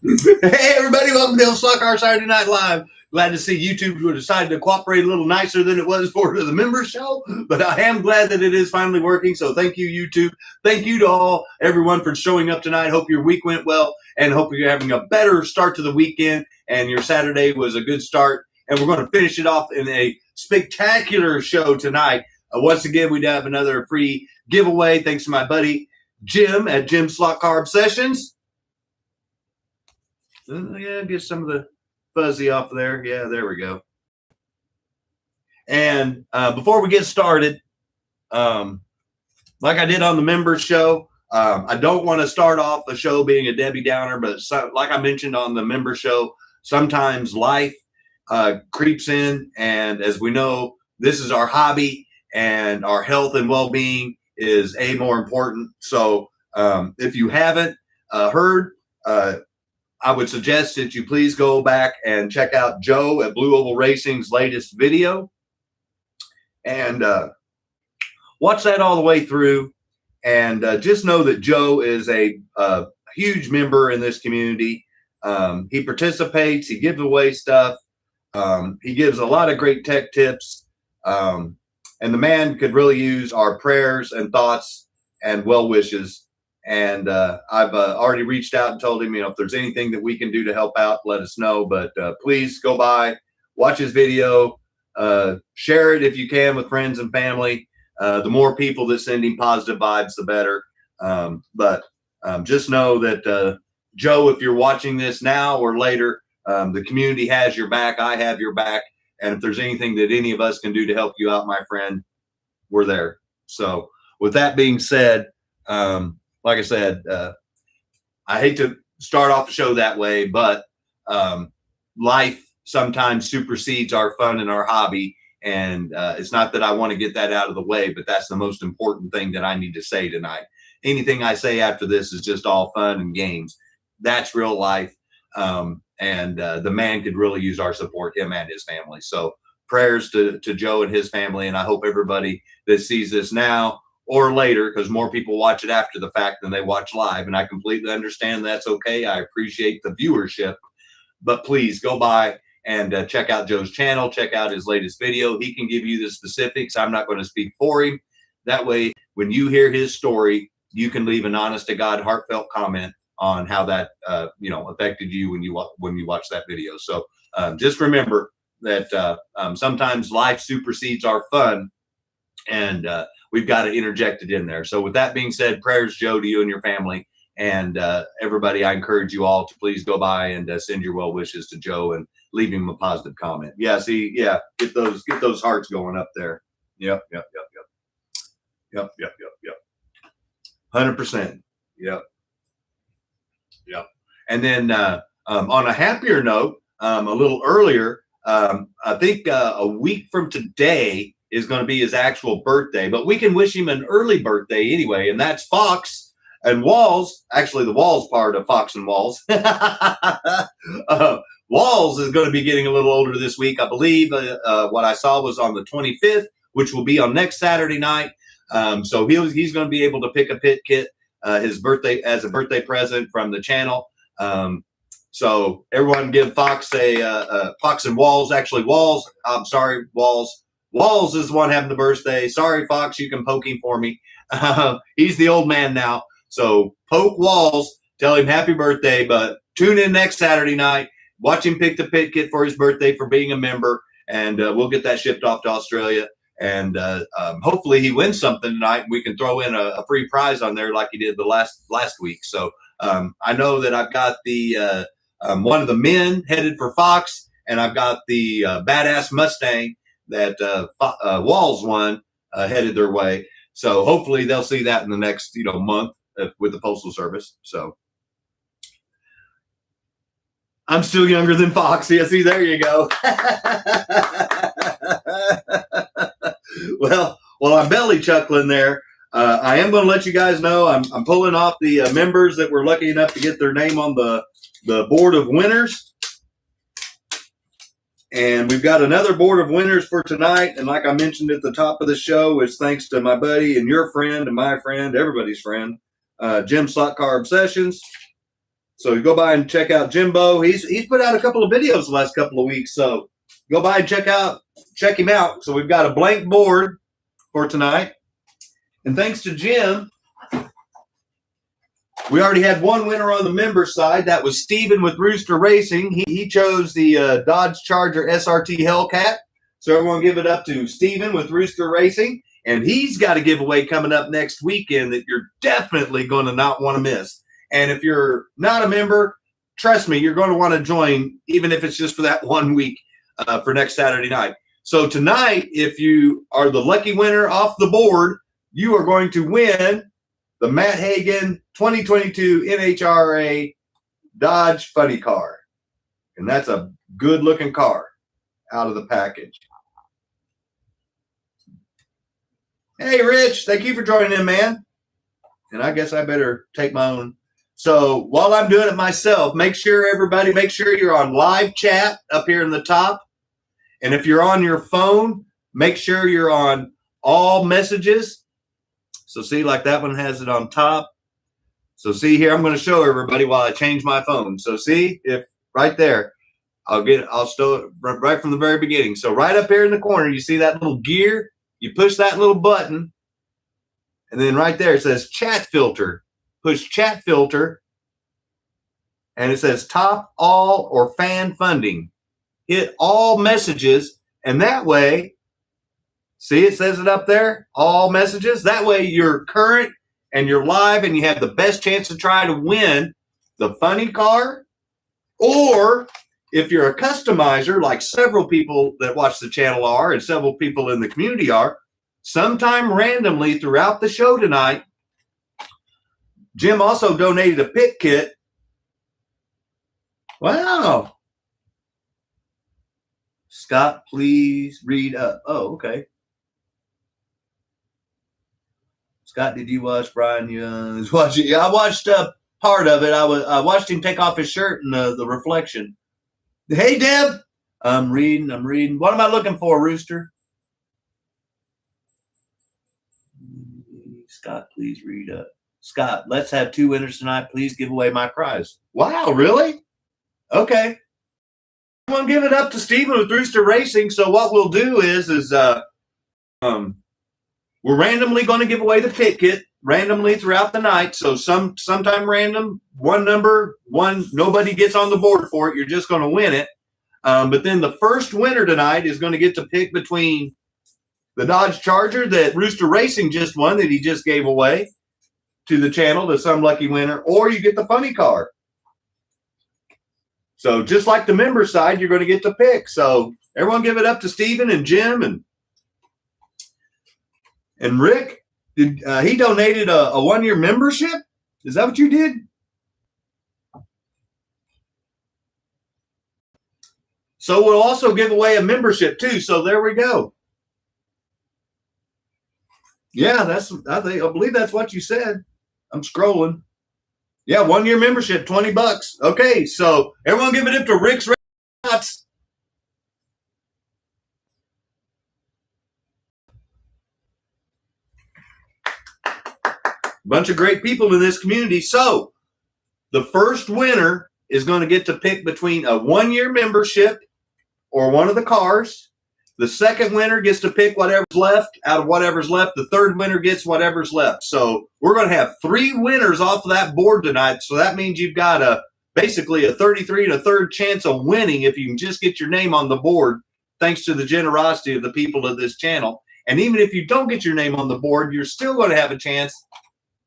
Hey everybody, welcome to Slot Car Saturday Night Live. Glad to see YouTube decided to cooperate a little nicer than it was for the members show, but I am glad that it is finally working. So thank you, YouTube. Thank you to everyone for showing up tonight. Hope your week went well and hope you're having a better start to the weekend and your Saturday was a good start. And we're going to finish it off in a spectacular show tonight. Once again, we have another free giveaway thanks to my buddy Jim at Jim Slot Car Obsessions. Yeah, get some of the fuzzy off there. Yeah, there we go. And before we get started, like I did on the members show, I don't want to start off the show being a Debbie Downer, but like I mentioned on the members show, sometimes life creeps in. And as we know, this is our hobby and our health and well-being is more important. So if you haven't heard, I would suggest that you please go back and check out Joe at Blue Oval Racing's latest video and watch that all the way through. And just know that Joe is a huge member in this community. He participates. He gives away stuff. He gives a lot of great tech tips. And the man could really use our prayers and thoughts and well wishes. And I've already reached out and told him, if there's anything that we can do to help out, let us know. But please go by, watch his video, share it if you can with friends and family. The more people that send him positive vibes, the better. But just know that, Joe, if you're watching this now or later, the community has your back. I have your back. And if there's anything that any of us can do to help you out, my friend, we're there. So with that being said, like I said, I hate to start off the show that way, but life sometimes supersedes our fun and our hobby. And it's not that I want to get that out of the way, but that's the most important thing that I need to say tonight. Anything I say after this is just all fun and games. That's real life. And the man could really use our support, him and his family. So prayers to Joe and his family. And I hope everybody that sees this now or later, because more people watch it after the fact than they watch live. And I completely understand that's okay. I appreciate the viewership, but please go by and check out Joe's channel, check out his latest video. He can give you the specifics. I'm not going to speak for him. That way, when you hear his story, you can leave an honest to God, heartfelt comment on how that, affected you when you watch that video. So just remember that sometimes life supersedes our fun, and we've got to interject it in there. So with that being said, prayers, Joe, to you and your family. And everybody, I encourage you all to please go by and send your well wishes to Joe and leave him a positive comment. Yeah, see, yeah, get those hearts going up there. Yep. 100%. Yep. And then on a happier note, a little earlier, I think a week from today is going to be his actual birthday, but we can wish him an early birthday anyway, and that's Fox and Walls. Actually, the Walls part of Fox and Walls. Walls is going to be getting a little older this week. I believe what I saw was on the 25th, which will be on next Saturday night. So he's going to be able to pick a pit kit his birthday as a birthday present from the channel. So everyone give Fox Fox and Walls. Actually, Walls. I'm sorry, Walls. Walls is the one having the birthday. Sorry, Fox, you can poke him for me. He's the old man now. So poke Walls, tell him happy birthday, but tune in next Saturday night. Watch him pick the pit kit for his birthday for being a member, and we'll get that shipped off to Australia. And hopefully he wins something tonight. We can throw in a free prize on there like he did the last week. So I know that I've got the one of the men headed for Fox, and I've got the badass Mustang that Walls won headed their way. So hopefully they'll see that in the next month with the Postal Service. So I'm still younger than Fox. Yeah, see, there you go. Well, I'm belly chuckling there. I am going to let you guys know I'm pulling off the members that were lucky enough to get their name on the board of winners. And we've got another board of winners for tonight. And like I mentioned at the top of the show, is thanks to my buddy and your friend and my friend, everybody's friend, Jim Slot Car Obsessions. So you go by and check out Jimbo. He's put out a couple of videos the last couple of weeks. So go by and check him out. So we've got a blank board for tonight. And thanks to Jim, we already had one winner on the member side. That was Steven with Rooster Racing. He chose the Dodge Charger SRT Hellcat. So everyone give it up to Steven with Rooster Racing. And he's got a giveaway coming up next weekend that you're definitely going to not want to miss. And if you're not a member, trust me, you're going to want to join, even if it's just for that 1 week for next Saturday night. So tonight, if you are the lucky winner off the board, you are going to win the Matt Hagan 2022 NHRA Dodge Funny Car. And that's a good-looking car out of the package. Hey, Rich, thank you for joining in, man. And I guess I better take my own. So while I'm doing it myself, make sure you're on live chat up here in the top. And if you're on your phone, make sure you're on all messages. So see, like that one has it on top. So see here, I'm going to show everybody while I change my phone. So see, if right there, I'll stow it right from the very beginning. So right up here in the corner, you see that little gear? You push that little button. And then right there, it says chat filter. Push chat filter, and it says top, all, or fan funding. Hit all messages, and that way, see it says it up there, all messages. That way you're current and you're live and you have the best chance to try to win the funny car. Or if you're a customizer, like several people that watch the channel are and several people in the community are, sometime randomly throughout the show tonight, Jim also donated a pit kit. Wow. Scott, please read up. Oh, okay. Scott, did you watch Brian Young's watching? Yeah, I watched part of it. I watched him take off his shirt in the reflection. Hey, Deb. I'm reading. What am I looking for, Rooster? Scott, please read up. Scott, let's have 2 winners tonight. Please give away my prize. Wow, really? Okay. I'm going to give it up to Steven with Rooster Racing. So what we'll do is we're randomly going to give away the pit kit randomly throughout the night. So sometime random, one number, nobody gets on the board for it. You're just going to win it. But then the first winner tonight is going to get to pick between the Dodge Charger that Rooster Racing just won that he just gave away to the channel to some lucky winner, or you get the funny car. So just like the member side, you're going to get to pick. So everyone give it up to Steven and Jim and Rick. He donated a 1-year membership? Is that what you did? So we'll also give away a membership too. So there we go. Yeah, I believe that's what you said. I'm scrolling. Yeah, 1-year membership, $20. Okay, so everyone give it up to Rick's Rats. Bunch of great people in this community. So the first winner is going to get to pick between a 1-year membership or one of the cars. The second winner gets to pick whatever's left out of whatever's left. The third winner gets whatever's left. So we're going to have 3 winners off of that board tonight. So that means you've got basically a 33 1/3 chance of winning if you can just get your name on the board, thanks to the generosity of the people of this channel. And even if you don't get your name on the board, you're still going to have a chance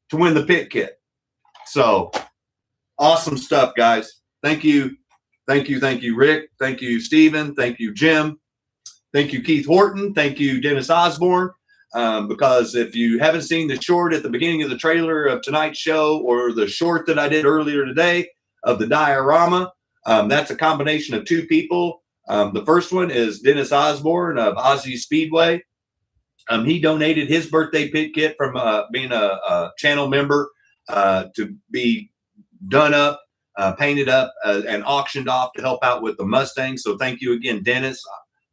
to win the pit kit. So awesome stuff, guys. Thank you. Thank you. Thank you, Rick. Thank you, Steven. Thank you, Jim. Thank you, Keith Horton. Thank you, Dennis Osborne. Because if you haven't seen the short at the beginning of the trailer of tonight's show, or the short that I did earlier today of the diorama, that's a combination of 2 people. The first one is Dennis Osborne of Aussie Speedway. He donated his birthday pit kit from being a channel member to be done up, painted up, and auctioned off to help out with the Mustang. So thank you again, Dennis,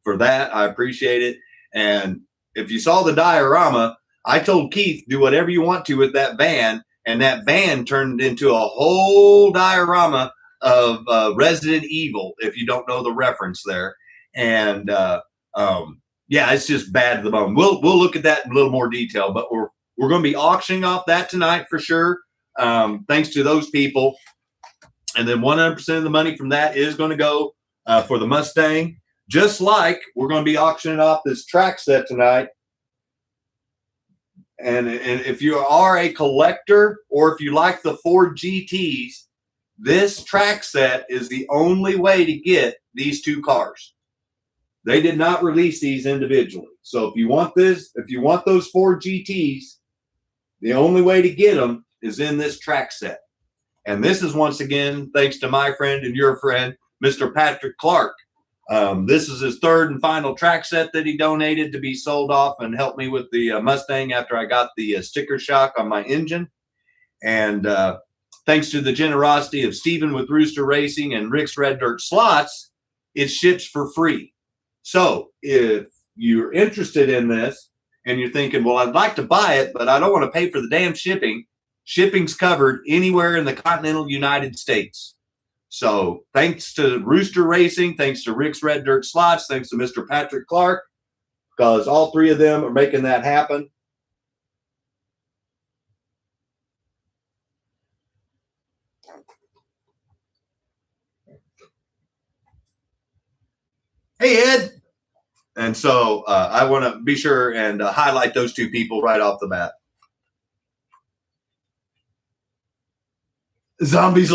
for that. I appreciate it. And if you saw the diorama, I told Keith, do whatever you want to with that van, and that van turned into a whole diorama of Resident Evil, if you don't know the reference there. And yeah, it's just bad to the bone. We'll look at that in a little more detail, but we're going to be auctioning off that tonight for sure. Thanks to those people. And then 100% of the money from that is going to go for the Mustang. Just like we're going to be auctioning off this track set tonight. And if you are a collector or if you like the Ford GTs, this track set is the only way to get these two cars. They did not release these individually. So if you want this, if you want those Ford GTs, the only way to get them is in this track set. And this is once again, thanks to my friend and your friend, Mr. Patrick Clark. This is his third and final track set that he donated to be sold off and helped me with the Mustang after I got the sticker shock on my engine. And thanks to the generosity of Steven with Rooster Racing and Rick's Red Dirt Slots, it ships for free. So if you're interested in this and you're thinking, well, I'd like to buy it, but I don't want to pay for the damn shipping, shipping's covered anywhere in the continental United States. So thanks to Rooster Racing, thanks to Rick's Red Dirt Slots, thanks to Mr. Patrick Clark, because all three of them are making that happen. Hey, Ed. And so I want to be sure and highlight those two people right off the bat. Zombies.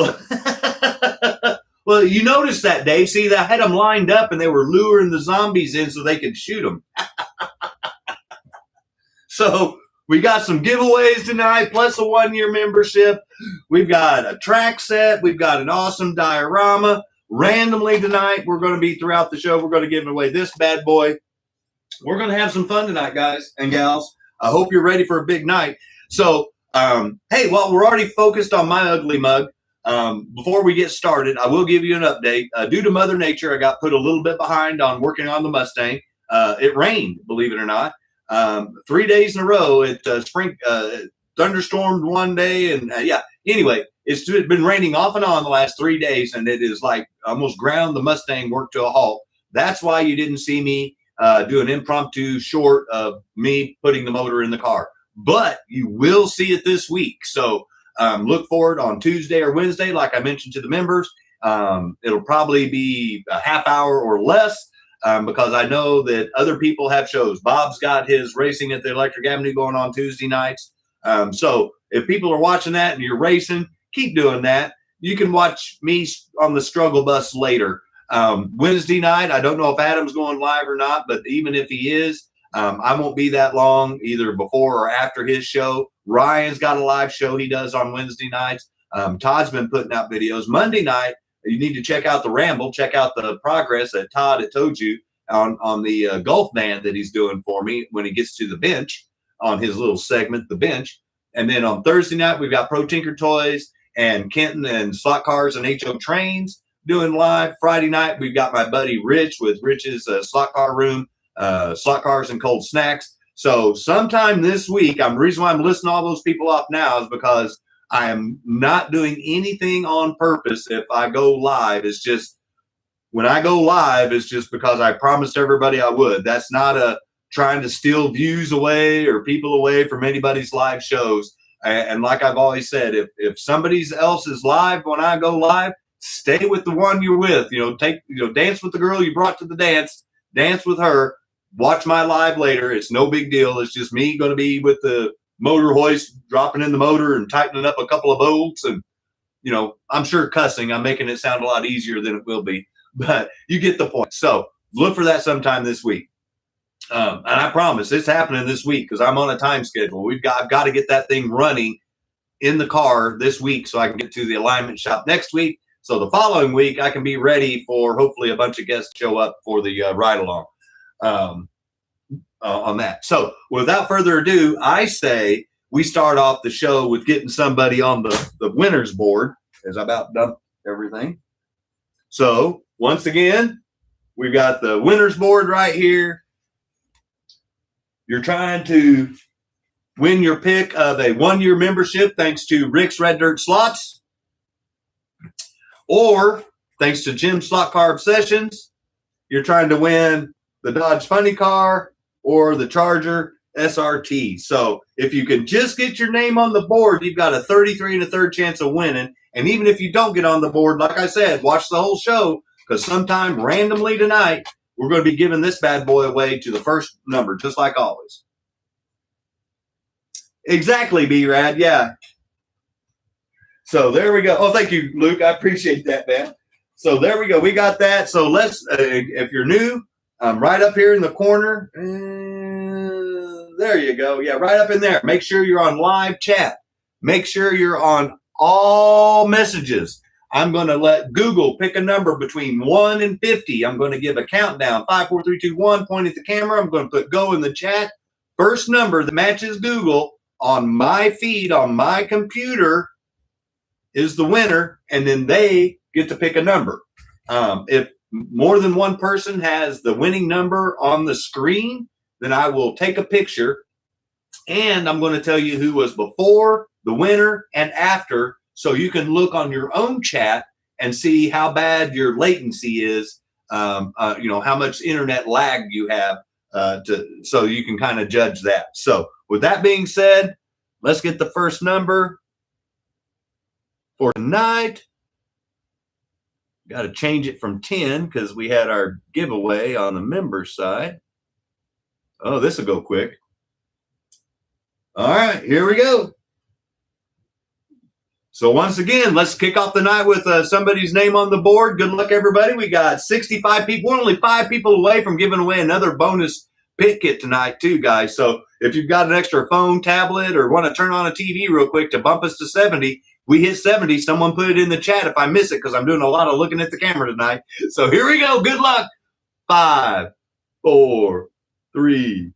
Well, you noticed that, Dave. See, I had them lined up and they were luring the zombies in so they could shoot them. So we got some giveaways tonight, plus a 1-year membership. We've got a track set. We've got an awesome diorama. Randomly tonight, we're going to be throughout the show. We're going to give away this bad boy. We're going to have some fun tonight, guys and gals. I hope you're ready for a big night. So, hey, well, we're already focused on my ugly mug. Before we get started, I will give you an update. Due to Mother Nature, I got put a little bit behind on working on the Mustang. It rained, believe it or not. 3 days in a row. It thunderstormed one day, and yeah. Anyway, it's been raining off and on the last 3 days, and it is like almost ground the Mustang work to a halt. That's why you didn't see me do an impromptu short of me putting the motor in the car. But you will see it this week. So look forward on Tuesday or Wednesday, like I mentioned to the members. It'll probably be a half hour or less because I know that other people have shows. Bob's got his Racing at the Electric Avenue going on Tuesday nights. So if people are watching that and you're racing, keep doing that. You can watch me on the struggle bus later. Wednesday night, I don't know if Adam's going live or not, but even if he is, I won't be that long either before or after his show. Ryan's got a live show he does on Wednesday nights. Todd's been putting out videos. Monday night, you need to check out the Ramble, check out the progress that Todd had told you on the golf band that he's doing for me when he gets to the bench on his little segment, the bench. And then on Thursday night, we've got Pro Tinker Toys and Kenton and Slot Cars and HO Trains doing live. Friday night, we've got my buddy Rich with Rich's Slot Car Room, Slot Cars and Cold Snacks. So sometime this week, the reason why I'm listing all those people off now is because I am not doing anything on purpose. If I go live, it's just when I go live, it's just because I promised everybody I would. That's not a trying to steal views away or people away from anybody's live shows. And like I've always said, if somebody else is live when I go live, stay with the one you're with. Dance with the girl you brought to the dance. Dance with her. Watch my live later. It's no big deal. It's just me going to be with the motor hoist, dropping in the motor and tightening up a couple of bolts. And, I'm sure cussing. I'm making it sound a lot easier than it will be. But you get the point. So look for that sometime this week. And I promise it's happening this week because I'm on a time schedule. I've got to get that thing running in the car this week so I can get to the alignment shop next week. So the following week, I can be ready for hopefully a bunch of guests to show up for the ride-along on that. So without further ado, I say we start off the show with getting somebody on the winner's board, as I about dumped everything. So once again, we've got the winner's board right here. You're trying to win your pick of a 1-year membership thanks to Rick's Red Dirt Slots, or thanks to Jim's Slot Car Obsessions, you're trying to win the Dodge Funny Car or the Charger SRT. So if you can just get your name on the board, you've got a 33 1/3 chance of winning. And even if you don't get on the board, like I said, watch the whole show, because sometime randomly tonight, we're going to be giving this bad boy away to the first number, just like always. Exactly, B-Rad, yeah. So there we go. Oh, thank you, Luke. I appreciate that, man. So there we go. We got that. So let's, if you're new, right up here in the corner, there you go. Yeah, right up in there. Make sure you're on live chat. Make sure you're on all messages. I'm going to let Google pick a number between 1 and 50. I'm going to give a countdown. 5, 4, 3, 2, 1. Point at the camera. I'm going to put go in the chat. First number that matches Google on my feed, on my computer, is the winner, and then they get to pick a number. If more than one person has the winning number on the screen, then I will take a picture, and I'm going to tell you who was before, the winner, and after, so you can look on your own chat and see how bad your latency is, you know, how much internet lag you have, so you can kind of judge that. So with that being said, let's get the first number for tonight. Got to change it from 10 because we had our giveaway on the member side. Oh, this will go quick. All right, here we go. So once again, let's kick off the night with somebody's name on the board. Good luck, everybody. We got 65 people. We're only 5 people away from giving away another bonus pit kit tonight too, guys. So if you've got an extra phone, tablet, or want to turn on a TV real quick to bump us to 70, we hit 70. Someone put it in the chat if I miss it, because I'm doing a lot of looking at the camera tonight. So here we go. Good luck. 5, 4, 3,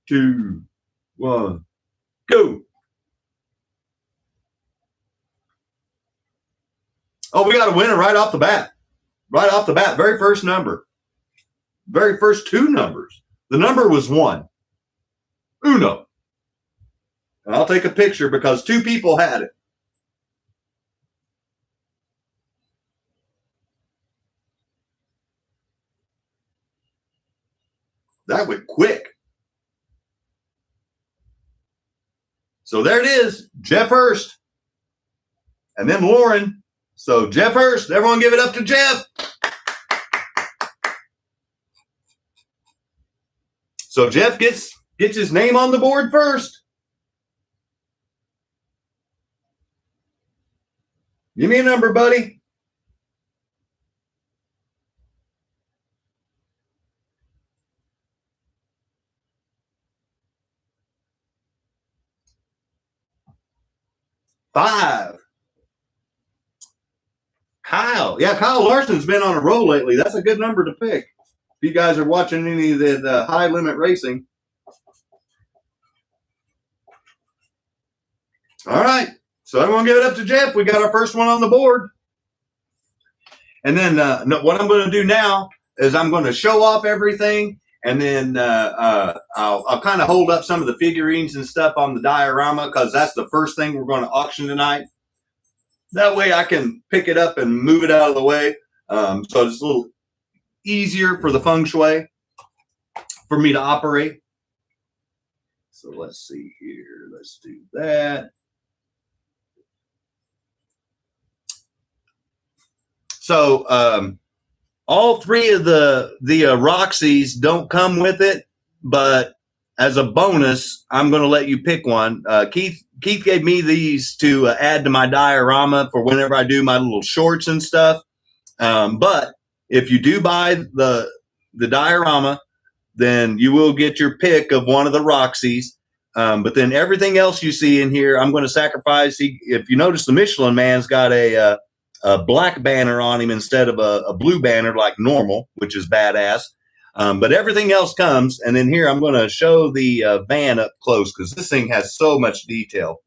2, 1, go. Oh, we got a winner right off the bat. Right off the bat. Very first number. Very first 2 numbers. The number was 1. Uno. And I'll take a picture because 2 people had it. That went quick. So there it is. Jeff Hurst. And then Lauren. So Jeff Hurst, everyone give it up to Jeff. So Jeff gets his name on the board first. Give me a number, buddy. Five. Kyle. Yeah, Kyle Larson's been on a roll lately. That's a good number to pick. If you guys are watching any of the high limit racing. All right. So everyone give it up to Jeff. We got our first one on the board. And then what I'm going to do now is I'm going to show off everything. And then I'll kind of hold up some of the figurines and stuff on the diorama, because that's the first thing we're going to auction tonight. That way I can pick it up and move it out of the way. So it's a little easier for the feng shui for me to operate. So let's see here. Let's do that. So all 3 of the Roxys don't come with it, but as a bonus, I'm going to let you pick one. Keith gave me these to add to my diorama for whenever I do my little shorts and stuff. But if you do buy the diorama, then you will get your pick of one of the Roxys. But then everything else you see in here, I'm going to sacrifice. If you notice, the Michelin Man's got a black banner on him instead of a blue banner like normal, which is badass. But everything else comes. And then here I'm going to show the van up close, because this thing has so much detail.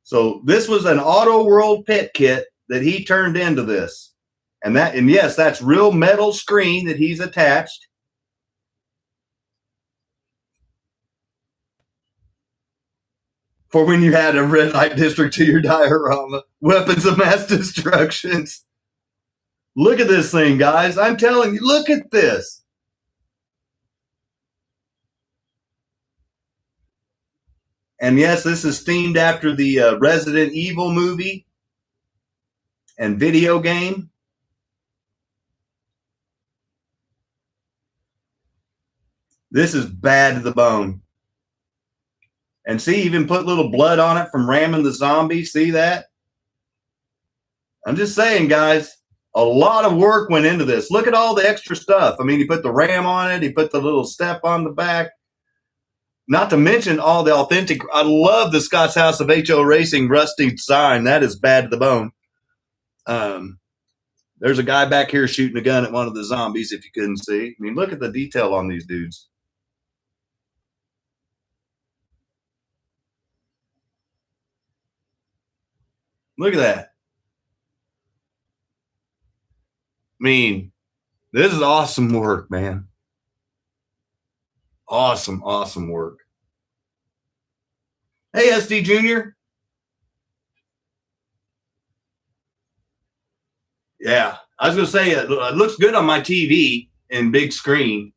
So this was an Auto World pit kit that he turned into this. And yes, that's real metal screen that he's attached. for when you had a red light district to your diorama. Weapons of mass destruction. Look at this thing, guys. I'm telling you, look at this. And yes, this is themed after the Resident Evil movie and video game. This is bad to the bone. And see, even put little blood on it from ramming the zombie. See that? I'm just saying, guys, a lot of work went into this. Look at all the extra stuff. I mean, he put the ram on it. He put the little step on the back. Not to mention all the authentic. I love the Scott's House of HO Racing rusty sign. That is bad to the bone. There's a guy back here shooting a gun at one of the zombies, if you couldn't see. I mean, look at the detail on these dudes. Look at that. I mean, this is awesome work, man. Awesome, awesome work. Hey, SD Junior. Yeah, I was going to say it looks good on my TV in big screen.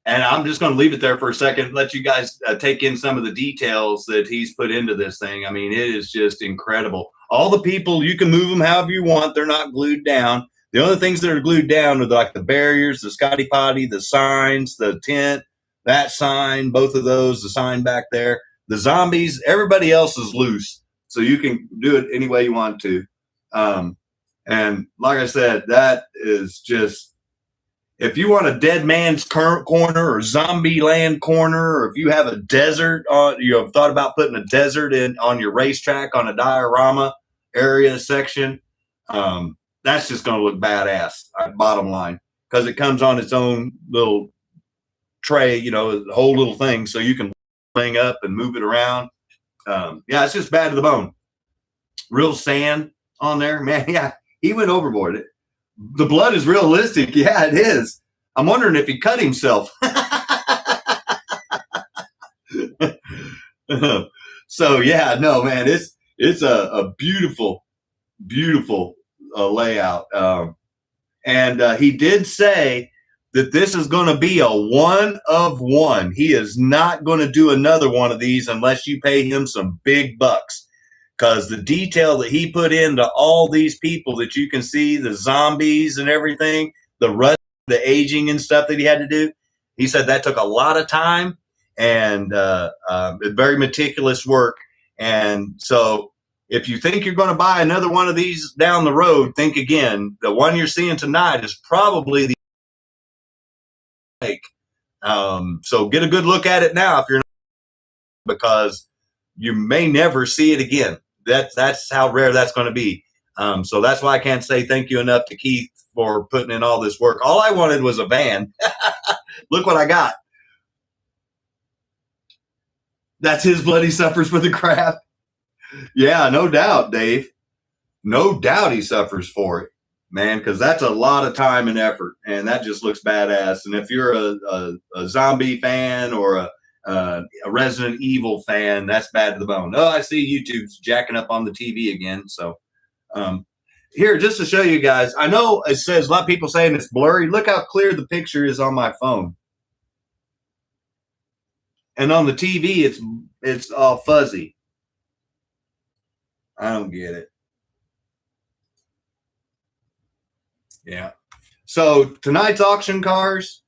And I'm just going to leave it there for a second, let you guys take in some of the details that he's put into this thing. I mean, it is just incredible. All the people, you can move them however you want. They're not glued down. The only things that are glued down are like the barriers, the Scotty Potty, the signs, the tent, that sign, both of those, the sign back there. The zombies, everybody else is loose. So you can do it any way you want to. And like I said, that is just, if you want a dead man's corner or zombie land corner, or if you have a desert, you have thought about putting a desert in on your racetrack on a diorama area section, that's just going to look badass, bottom line, because it comes on its own little tray, you know, the whole little thing, so you can thing up and move it around. Yeah, it's just bad to the bone. Real sand on there, man. Yeah, he went overboard. The blood is realistic. Yeah, it is. I'm wondering if he cut himself. So yeah, no, man, it's a beautiful, beautiful layout. And he did say that this is going to be a one of one. He is not going to do another one of these unless you pay him some big bucks. Because the detail that he put into all these people that you can see, the zombies and everything, the rust, the aging and stuff that he had to do, he said that took a lot of time and very meticulous work. And so if you think you're going to buy another one of these down the road, think again. The one you're seeing tonight is probably the so get a good look at it now if you're not, because you may never see it again. That's how rare that's going to be. So that's why I can't say thank you enough to Keith for putting in all this work. All I wanted was a van. Look what I got. That's his blood he suffers for the craft. Yeah, no doubt, Dave. No doubt he suffers for it, man, because that's a lot of time and effort, and that just looks badass. And if you're a zombie fan or a Resident Evil fan, that's bad to the bone. Oh, I see YouTube's jacking up on the TV again. So here, just to show you guys, I know it says a lot of people saying it's blurry. Look how clear the picture is on my phone. And on the TV, it's all fuzzy. I don't get it. Yeah. So tonight's auction cars,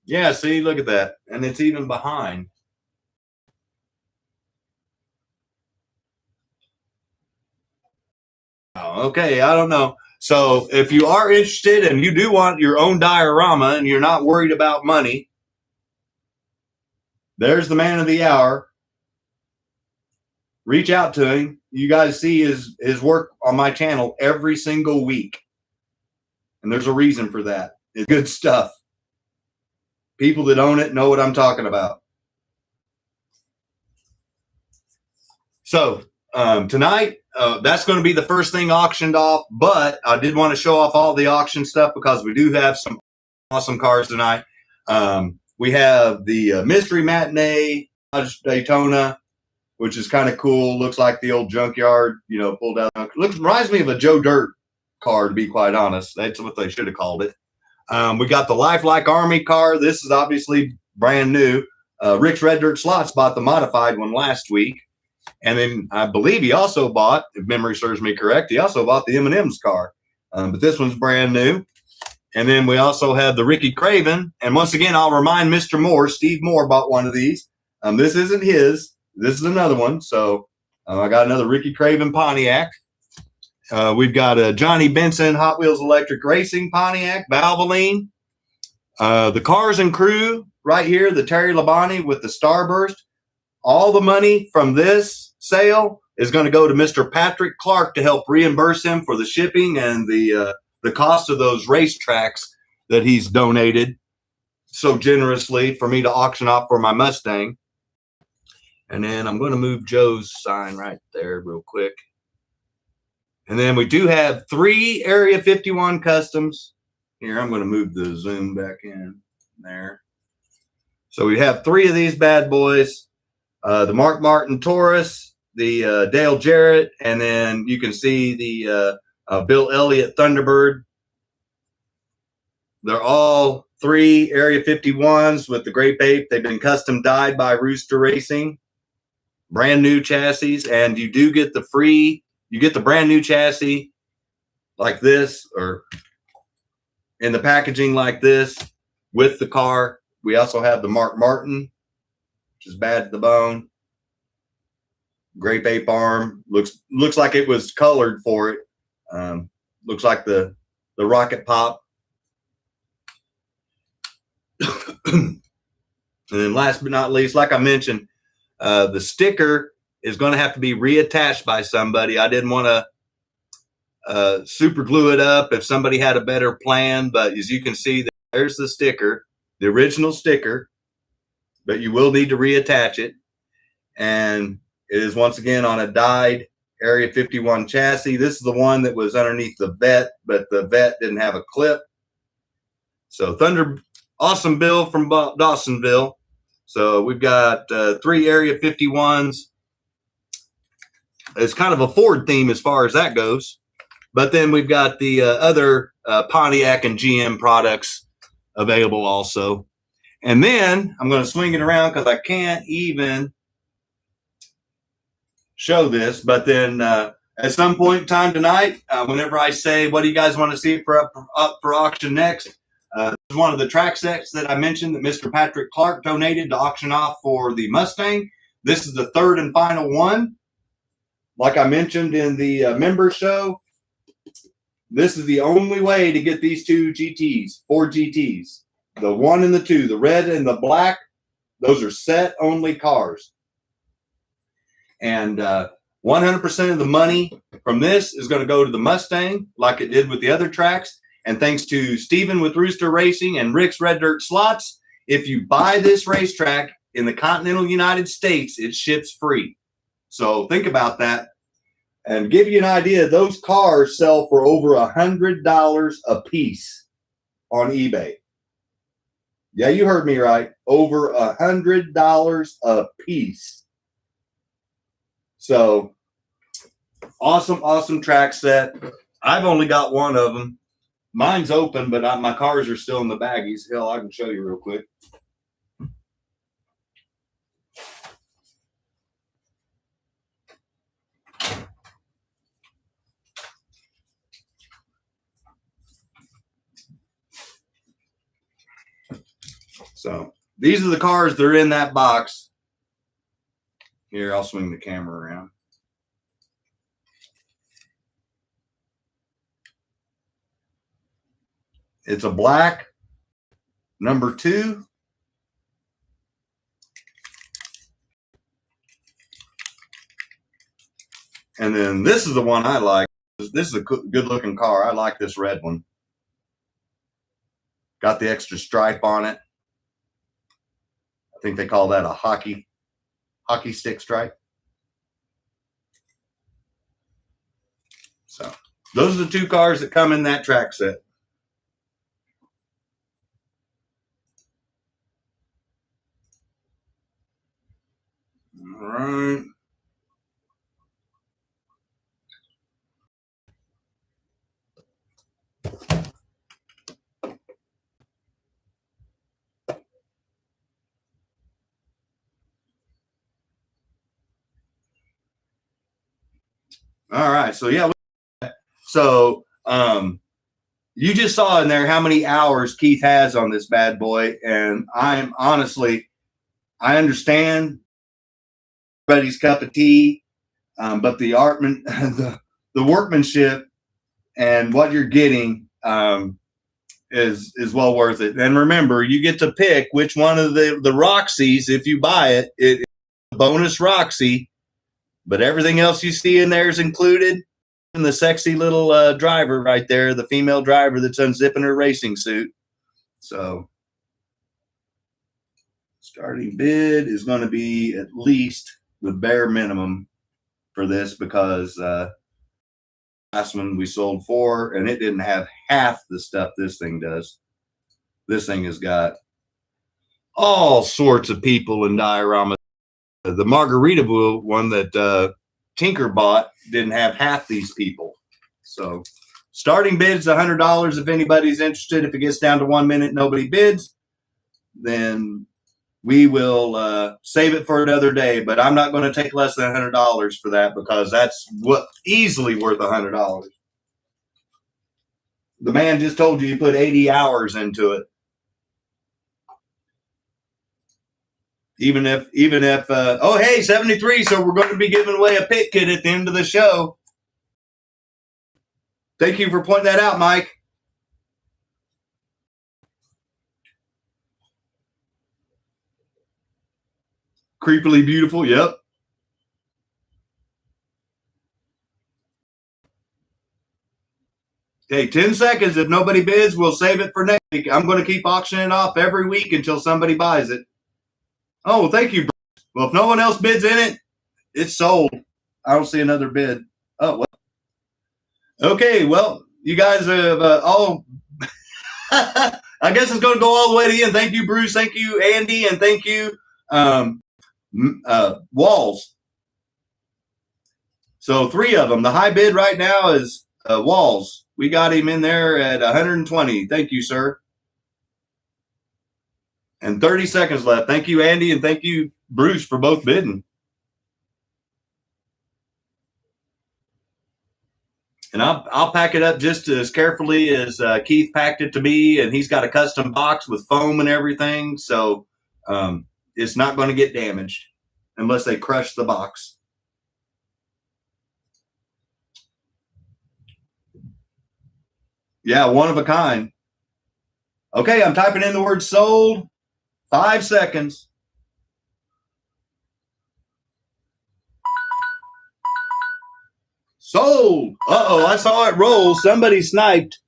yeah, see, look at that. And it's even behind. Oh, okay, I don't know. So if you are interested and you do want your own diorama and you're not worried about money, there's the man of the hour. Reach out to him. You guys see his work on my channel every single week. And there's a reason for that. It's good stuff. People that own it know what I'm talking about. So tonight, that's going to be the first thing auctioned off. But I did want to show off all the auction stuff because we do have some awesome cars tonight. We have the Mystery Matinee Daytona. which is kind of cool. Looks like the old junkyard, you know, pulled out. Reminds me of a Joe Dirt car, to be quite honest. That's what they should have called it. We got the Lifelike Army car. This is obviously brand new. Rick's Red Dirt Slots bought the modified one last week. And then I believe he also bought, if memory serves me correct, he also bought the M&M's car. But this one's brand new. And then we also have the Ricky Craven. And once again, I'll remind Mr. Moore, Steve Moore bought one of these. This isn't his. This is another one. So I got another Ricky Craven Pontiac. We've got a Johnny Benson Hot Wheels Electric Racing Pontiac, Valvoline. The Cars and Crew right here, the Terry Labonte with the Starburst. All the money from this sale is going to go to Mr. Patrick Clark to help reimburse him for the shipping and the cost of those racetracks that he's donated so generously for me to auction off for my Mustang. And then I'm going to move Joe's sign right there real quick. And then we do have 3 Area 51 customs. Here, I'm going to move the zoom back in there. So we have 3 of these bad boys. The Mark Martin Taurus, the Dale Jarrett, and then you can see the Bill Elliott Thunderbird. They're all 3 Area 51s with the Grape Ape. They've been custom dyed by Rooster Racing. Brand new chassis, and you do get the brand new chassis like this, or in the packaging like this with the car. We also have the Mark Martin, which is bad to the bone. Grape Ape arm. Looks like it was colored for it. Looks like the Rocket Pop. And then last but not least, like I mentioned, the sticker is going to have to be reattached by somebody. I didn't want to super glue it up if somebody had a better plan, but as you can see, there's the sticker, the original sticker, but you will need to reattach it. And it is once again on a dyed Area 51 chassis. This is the one that was underneath the vet, but the vet didn't have a clip. So awesome Bill from Dawsonville. So we've got 3 Area 51s. It's kind of a Ford theme as far as that goes. But then we've got the other Pontiac and GM products available also. And then I'm going to swing it around because I can't even show this. But then at some point in time tonight, whenever I say, what do you guys want to see up for auction next? This is one of the track sets that I mentioned that Mr. Patrick Clark donated to auction off for the Mustang. This is the 3rd and final one. Like I mentioned in the member show, this is the only way to get these 2 GTs, Ford GTs. The 1 and the 2, the red and the black, those are set only cars. And 100% of the money from this is going to go to the Mustang like it did with the other tracks. And thanks to Steven with Rooster Racing and Rick's Red Dirt Slots, if you buy this racetrack in the continental United States, it ships free. So think about that. And give you an idea, those cars sell for over $100 a piece on eBay. Yeah, you heard me right. Over $100 a piece. So awesome track set. I've only got one of them. Mine's open, but my cars are still in the baggies. Hell, I can show you real quick. So these are the cars that are in that box. Here, I'll swing the camera around. It's a black number 2. And then this is the one I like. This is a good looking car. I like this red one. Got the extra stripe on it. I think they call that a hockey stick stripe. So those are the 2 cars that come in that track set. All right. All right. So yeah. So you just saw in there how many hours Keith has on this bad boy, and I'm honestly, I understand everybody's cup of tea, but the artman, the workmanship, and what you're getting is well worth it. And remember, you get to pick which one of the Roxy's if you buy it. It's a bonus Roxy, but everything else you see in there is included. And the sexy little driver right there, the female driver that's unzipping her racing suit. So starting bid is going to be at least the bare minimum for this, because last one we sold for, and it didn't have half the stuff this thing does. This thing has got all sorts of people in Diorama. The Margaritaville one that Tinker bought didn't have half these people. So starting bid is $100 if anybody's interested. If it gets down to 1 minute, nobody bids, then we will save it for another day. But I'm not going to take less than $100 for that, because that's what easily worth $100. The man just told you put 80 hours into it. Even if oh, hey, 73. So we're going to be giving away a pit kit at the end of the show. Thank you for pointing that out, Mike. Creepily beautiful. Yep. Okay, 10 seconds. If nobody bids, we'll save it for next week. I'm going to keep auctioning it off every week until somebody buys it. Oh, thank you, Bruce. Well, if no one else bids in it, it's sold. I don't see another bid. Oh, well. Okay, well, you guys have all... I guess it's going to go all the way to the end. Thank you, Bruce. Thank you, Andy. And thank you, Walls. So 3 of them. The high bid right now is Walls. We got him in there at 120. Thank you, sir. And 30 seconds left. Thank you, Andy, and thank you, Bruce, for both bidding. And I'll pack it up just as carefully as Keith packed it to me, and he's got a custom box with foam and everything, so it's not going to get damaged unless they crush the box. Yeah, one of a kind. Okay, I'm typing in the word sold. 5 seconds. Sold. Uh-oh, I saw it roll. Somebody sniped.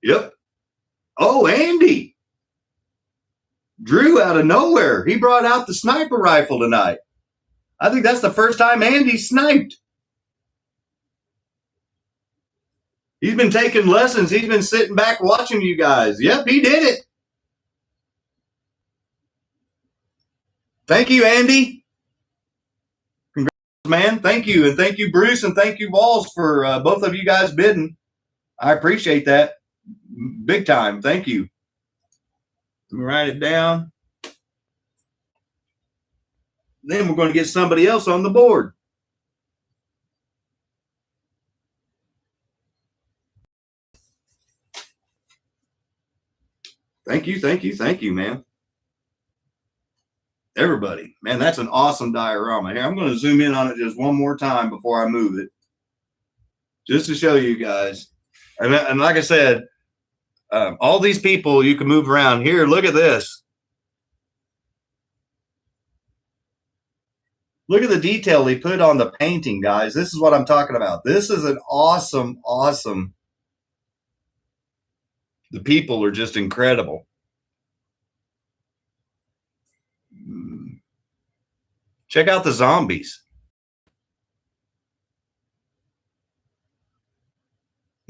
Yep. Oh, Andy. Drew out of nowhere. He brought out the sniper rifle tonight. I think that's the first time Andy sniped. He's been taking lessons. He's been sitting back watching you guys. Yep, he did it. Thank you, Andy. Congrats, man. Thank you. And thank you, Bruce, and thank you, Walls, for both of you guys bidding. I appreciate that. Big time. Thank you. Let me write it down. Then we're going to get somebody else on the board. Thank you, thank you, thank you, man. Everybody, man, that's an awesome diorama. Here, I'm going to zoom in on it just one more time before I move it, just to show you guys. And like I said, all these people you can move around. Here, look at this. Look at the detail they put on the painting, guys. This is what I'm talking about. This is an awesome, awesome. The people are just incredible. Check out the zombies.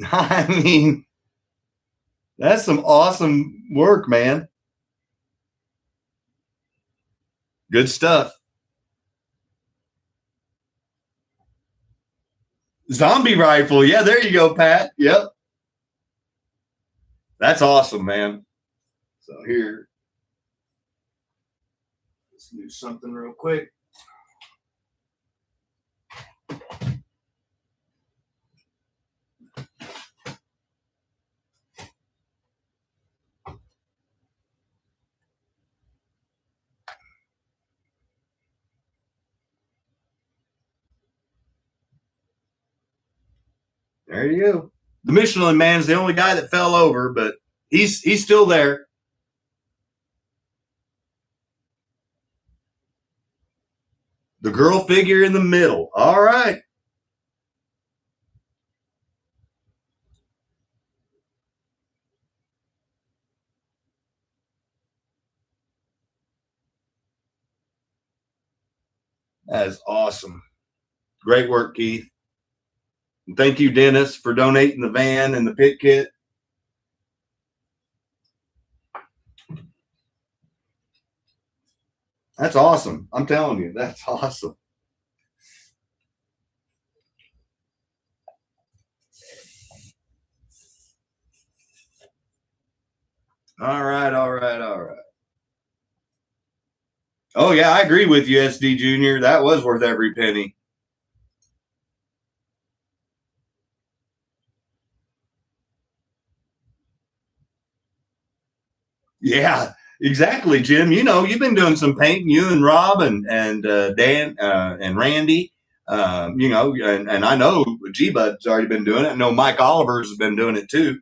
I mean, that's some awesome work, man. Good stuff. Zombie rifle. Yeah, there you go, Pat. Yep. That's awesome, man. So here, let's do something real quick. There you go. The Michelin Man's the only guy that fell over, but he's still there. The girl figure in the middle. All right. That is awesome. Great work, Keith. And thank you, Dennis, for donating the van and the pit kit. That's awesome. I'm telling you, that's awesome. All right, all right, all right. Oh, yeah, I agree with you, SD Junior. That was worth every penny. Yeah, exactly, Jim. You know, you've been doing some painting, you and Rob and Dan and Randy. You know, and I know G-Bud's already been doing it. I know Mike Oliver's has been doing it too.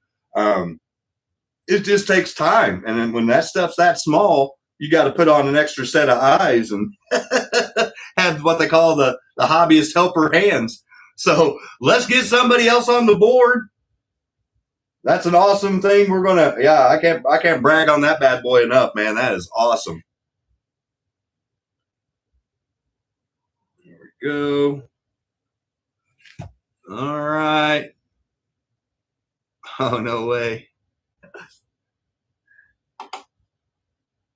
It just takes time. And then when that stuff's that small, you got to put on an extra set of eyes and have what they call the hobbyist helper hands. So let's get somebody else on the board. That's an awesome thing. We're gonna, yeah, I can't brag on that bad boy enough, man. That is awesome. There we go. All right. Oh, no way.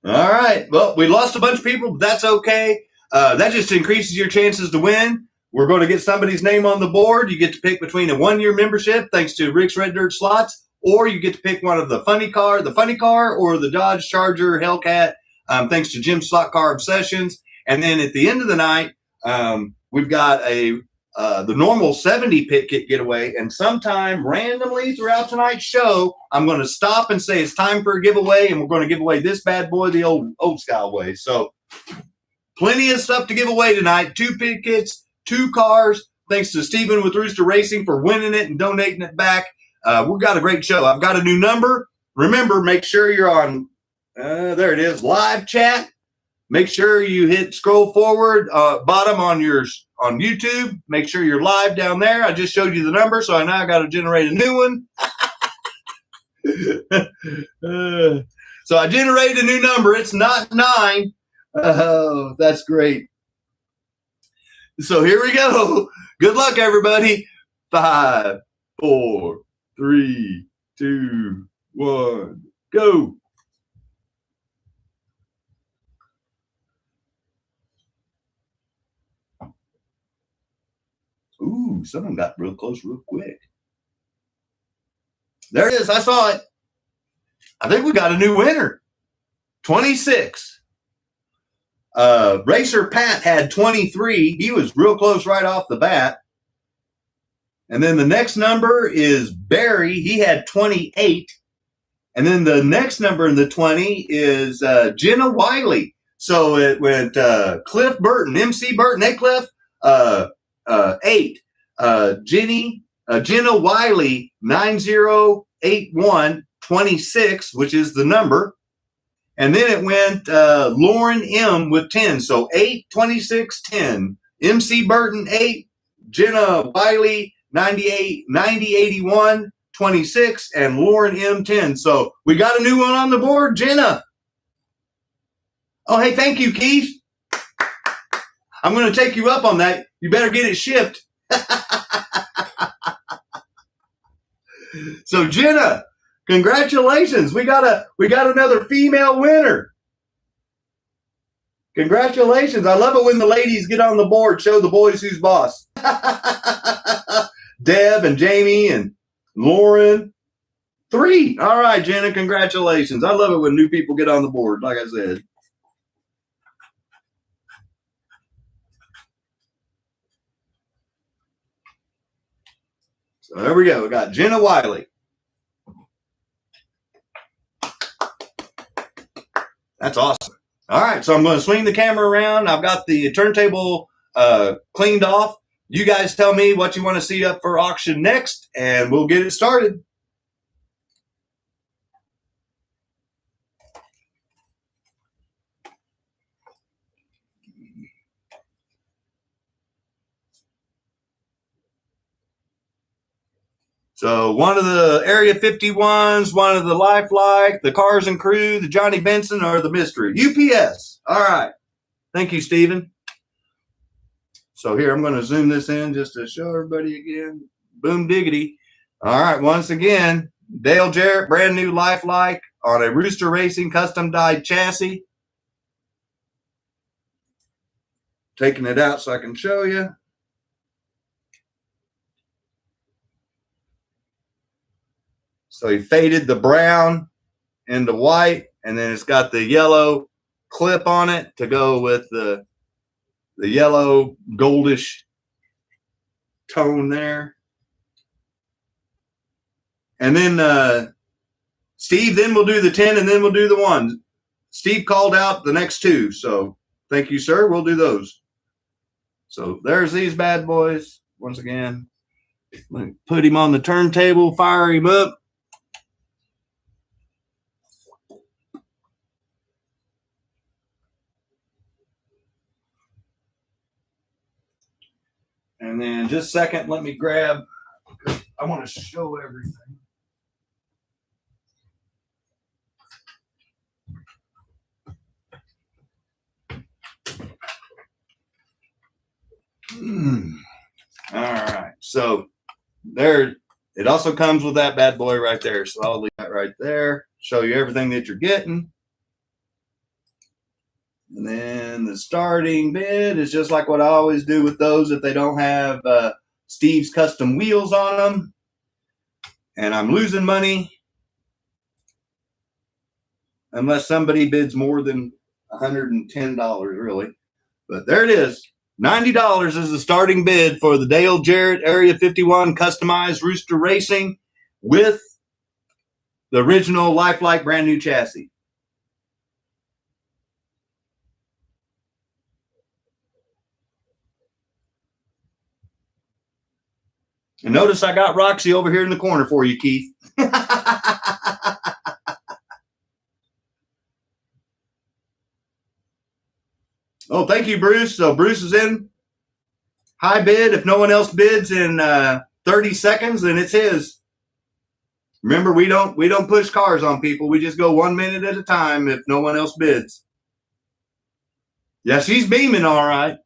All right. Well, we lost a bunch of people, but that's okay. That just increases your chances to win. We're going to get somebody's name on the board. You get to pick between a 1-year membership, thanks to Rick's Red Dirt Slots, or you get to pick one of the funny car, or the Dodge Charger Hellcat, thanks to Jim's Slot Car Obsessions. And then at the end of the night, we've got the normal 70 pit kit giveaway. And sometime randomly throughout tonight's show, I'm going to stop and say it's time for a giveaway, and we're going to give away this bad boy the old style way. So plenty of stuff to give away tonight. 2 pit kits, 2 cars. Thanks to Steven with Rooster Racing for winning it and donating it back. We've got a great show. I've got a new number. Remember, make sure you're on, there it is, live chat. Make sure you hit scroll forward, bottom on YouTube. Make sure you're live down there. I just showed you the number, so I now got to generate a new one. So I generated a new number. It's not 9. Oh, that's great. So here we go. Good luck, everybody. 5, 4, 3, 2, 1, go. Ooh, someone got real close real quick. There it is. I saw it. I think we got a new winner. 26. Racer Pat had 23. He was real close right off the bat. And then the next number is Barry. He had 28. And then the next number in the 20 is Jenna Wiley. So it went Cliff Burton, MC Burton. Hey, Cliff. 8. Jenna Wiley, 908126, which is the number. And then it went Lauren M with 10. So 8, 26, 10. MC Burton, 8. Jenna Wiley, 90, 81, 26. And Lauren M, 10. So we got a new one on the board, Jenna. Oh, hey, thank you, Keith. I'm going to take you up on that. You better get it shipped. So Jenna, congratulations. We got another female winner. Congratulations. I love it when the ladies get on the board, show the boys who's boss. Deb and Jamie and Lauren. 3. All right, Jenna, congratulations. I love it when new people get on the board, like I said. So there we go. We got Jenna Wiley. That's awesome. All right, so I'm going to swing the camera around. I've got the turntable cleaned off. you guys tell me what you want to see up for auction next, and we'll get it started. So one of the Area 51s, one of the Lifelike, the Cars and Crew, the Johnny Benson, or the Mystery. UPS. All right. Thank you, Stephen. So here, I'm going to zoom this in just to show everybody again. Boom diggity. All right. Once again, Dale Jarrett, brand new Lifelike on a Rooster Racing custom dyed chassis. Taking it out so I can show you. So he faded the brown into white, and then it's got the yellow clip on it to go with the yellow goldish tone there. And then Steve, then we'll do the 10, and then we'll do the 1. Steve called out the next 2, so thank you, sir. We'll do those. So there's these bad boys. Once again, let me put him on the turntable, fire him up. And then just a second, let me grab, I want to show everything. All right. So there, it also comes with that bad boy right there. So I'll leave that right there, show you everything that you're getting. And then the starting bid is just like what I always do with those if they don't have Steve's custom wheels on them. And I'm losing money unless somebody bids more than $110, really. But there it is. $90 is the starting bid for the Dale Jarrett Area 51 customized Rooster Racing with the original Lifelike brand new chassis. And notice I got Roxy over here in the corner for you, Keith. Oh, thank you, Bruce. So Bruce is in. High bid. If no one else bids in 30 seconds, then it's his. Remember, we don't push cars on people. We just go 1 minute at a time if no one else bids. Yeah, she's beaming all right.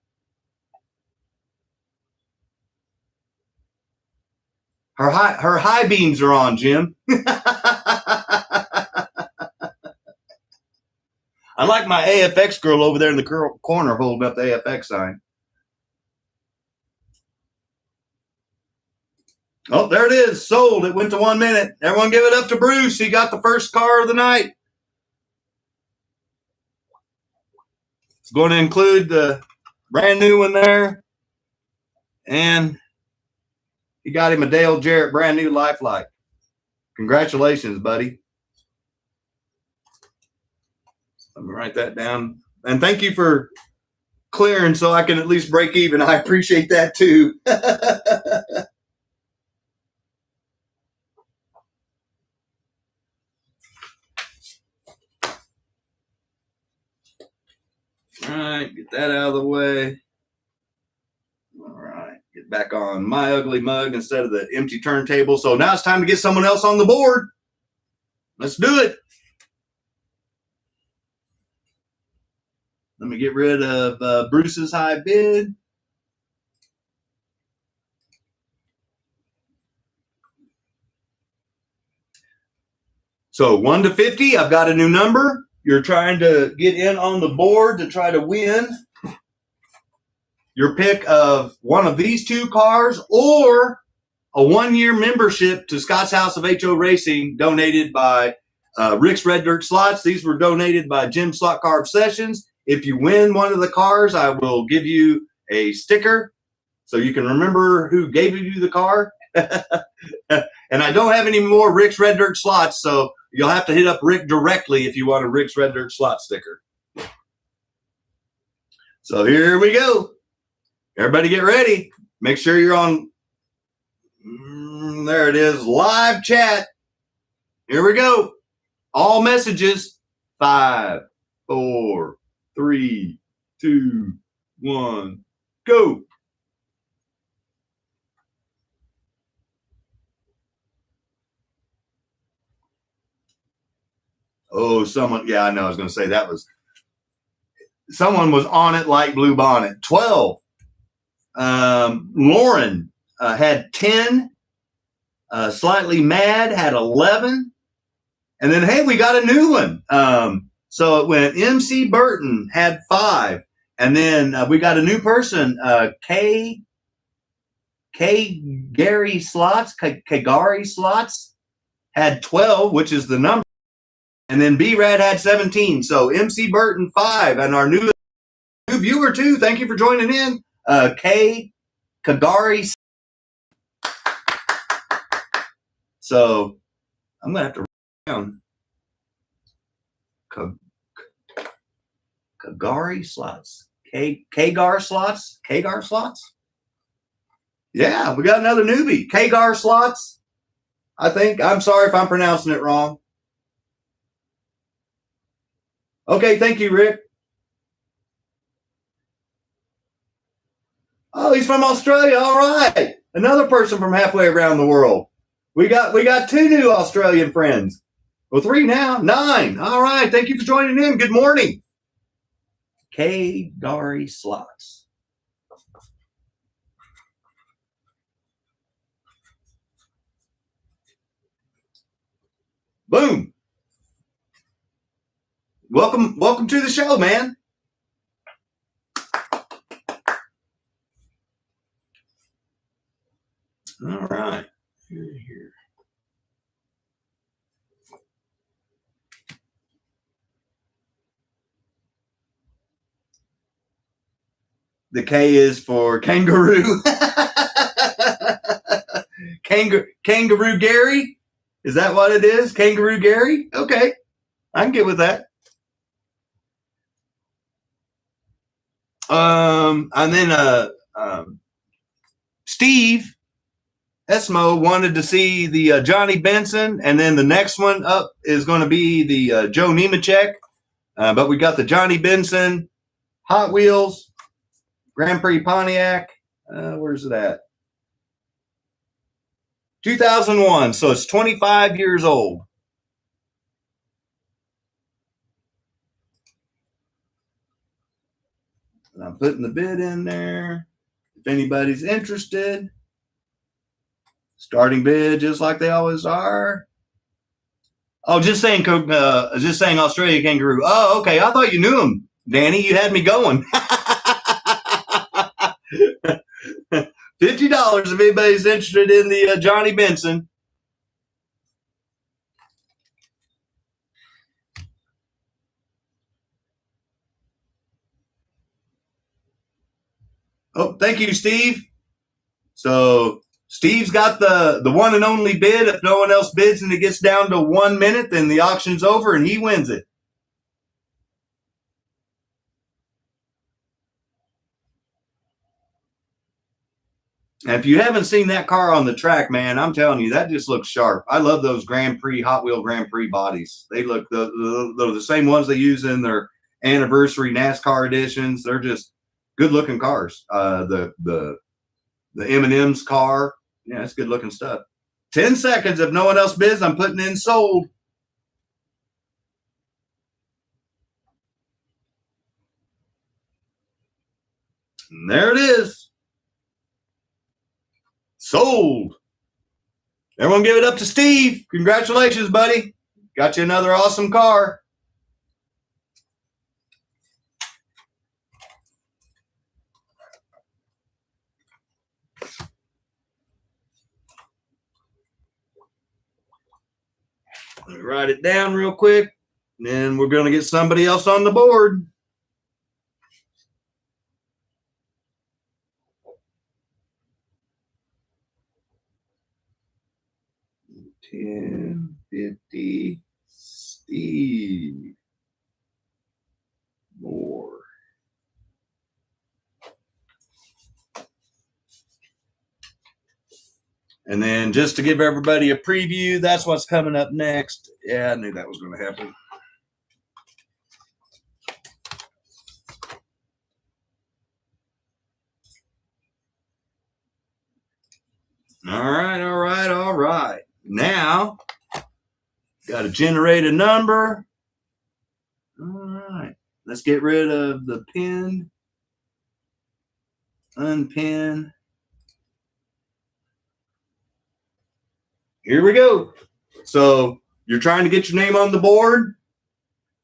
Her high beams are on, Jim. I like my AFX girl over there in the corner holding up the AFX sign. Oh, there it is. Sold. It went to 1 minute. Everyone give it up to Bruce. He got the first car of the night. It's going to include the brand new one there. And he got him a Dale Jarrett brand new Lifelike. Congratulations, buddy. Let me write that down. And thank you for clearing so I can at least break even. I appreciate that too. All right, get that out of the way. All right, get back on my ugly mug instead of the empty turntable. So now it's time to get someone else on the board. Let's do it. Let me get rid of Bruce's high bid. So 1 to 50, I've got a new number. You're trying to get in on the board to try to win your pick of one of these 2 cars or a 1-year membership to Scott's House of HO Racing donated by Rick's Red Dirt Slots. These were donated by Jim Slot Car Obsessions. If you win one of the cars, I will give you a sticker so you can remember who gave you the car. And I don't have any more Rick's Red Dirt Slots, so you'll have to hit up Rick directly if you want a Rick's Red Dirt Slot sticker. So here we go. Everybody get ready. Make sure you're on. There it is. Live chat. Here we go. All messages. 5, 4, 3, 2, 1, go. Oh, someone. Yeah, I know. I was going to say that was. Someone was on it like Blue Bonnet. 12. Lauren had 10. Slightly Mad had 11. And then, hey, we got a new one. So it went MC Burton had 5. And then we got a new person, K Gary Slots, Kagari Slots had 12, which is the number. And then B-Rad had 17. So MC Burton 5. And our new viewer, too. Thank you for joining in. K Kagari. So I'm going to have to write down Kagari Slots. Kagar Slots? Kagar Slots? Yeah, we got another newbie. Kagar Slots, I think. I'm sorry if I'm pronouncing it wrong. Okay, thank you, Rick. Oh, he's from Australia. All right. Another person from halfway around the world. We got 2 new Australian friends. Well, 3 now. 9. All right. Thank you for joining in. Good morning. Kagari Slots. Boom. Welcome to the show, man. All right. Here. The K is for kangaroo. Kangaroo Gary? Is that what it is? Kangaroo Gary? Okay. I can get with that. And then Steve Esmo wanted to see the Johnny Benson, and then the next one up is going to be the Joe Nemechek. But we got the Johnny Benson, Hot Wheels, Grand Prix Pontiac. Where's it at? 2001, so it's 25 years old. And I'm putting the bid in there. If anybody's interested, starting bid just like they always are. Oh, just saying Australia kangaroo. Oh, okay. I thought you knew him, Danny. You had me going. $50 if anybody's interested in the Johnny Benson. Oh, thank you, Steve. So Steve's got the one and only bid. If no one else bids and it gets down to 1 minute, then the auction's over and he wins it. And if you haven't seen that car on the track, man, I'm telling you, that just looks sharp. I love those Grand Prix, Hot Wheel Grand Prix bodies. They look the same ones they use in their anniversary NASCAR editions. They're just good looking cars. The M&M's car, yeah, it's good looking stuff. 10 seconds. If no one else bids, I'm putting in sold. And there it is. Sold. Everyone give it up to Steve. Congratulations, buddy. Got you another awesome car. Let me write it down real quick. And then we're going to get somebody else on the board. $10.50 Steve Moore. And then just to give everybody a preview, that's what's coming up next. Yeah, I knew that was going to happen. All right, all right, all right. Now, got to generate a number. All right. Let's get rid of the pin. Unpin. Here we go. So you're trying to get your name on the board.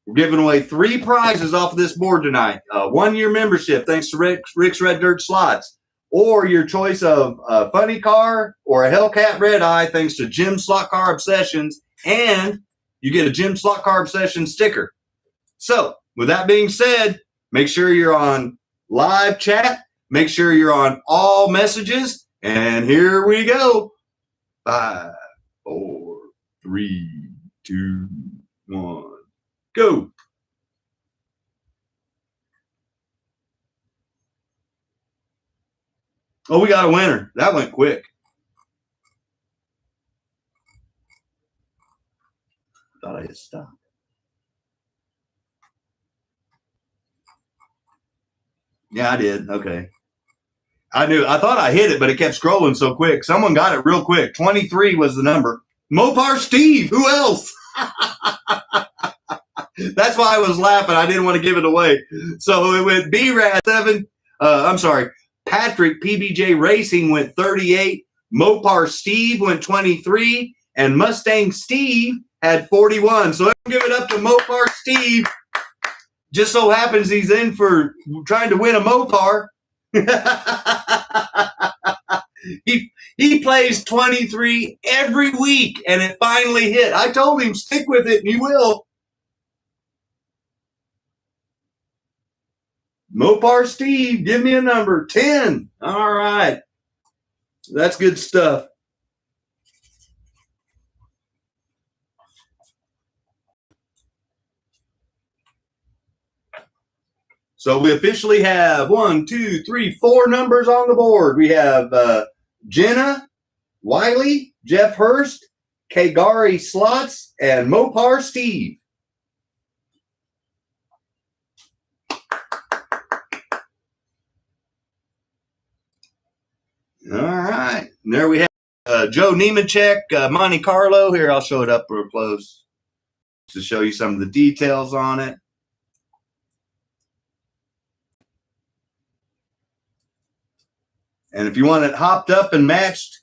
We're giving away 3 prizes off of this board tonight. 1-year membership, thanks to Rick's Red Dirt Slots. Or your choice of a funny car or a Hellcat Red Eye, thanks to Jim Slot Car Obsessions. And you get a Jim Slot Car Obsession sticker. So with that being said, make sure you're on live chat. Make sure you're on all messages. And here we go. 5, 4, 3, 2, 1, go. Oh, we got a winner. That went quick. Thought I had stopped. Yeah, I did. Okay. I thought I hit it, but it kept scrolling so quick. Someone got it real quick. 23 was the number. Mopar Steve. Who else? That's why I was laughing. I didn't want to give it away. So it went B-Rad 7. I'm sorry. Patrick PBJ Racing went 38. Mopar Steve went 23. And Mustang Steve had 41. So let's give it up to Mopar Steve. Just so happens he's in for trying to win a Mopar. he plays 23 every week, and it finally hit. I told him stick with it, and he will. Mopar Steve, give me a number. 10. All right. That's good stuff. So we officially have 1, 2, 3, 4 numbers on the board. We have Jenna, Wiley, Jeff Hurst, Kagari Slots, and Mopar Steve. All right. And there we have Joe Nemechek, Monte Carlo. Here, I'll show it up real close to show you some of the details on it. And if you want it hopped up and matched,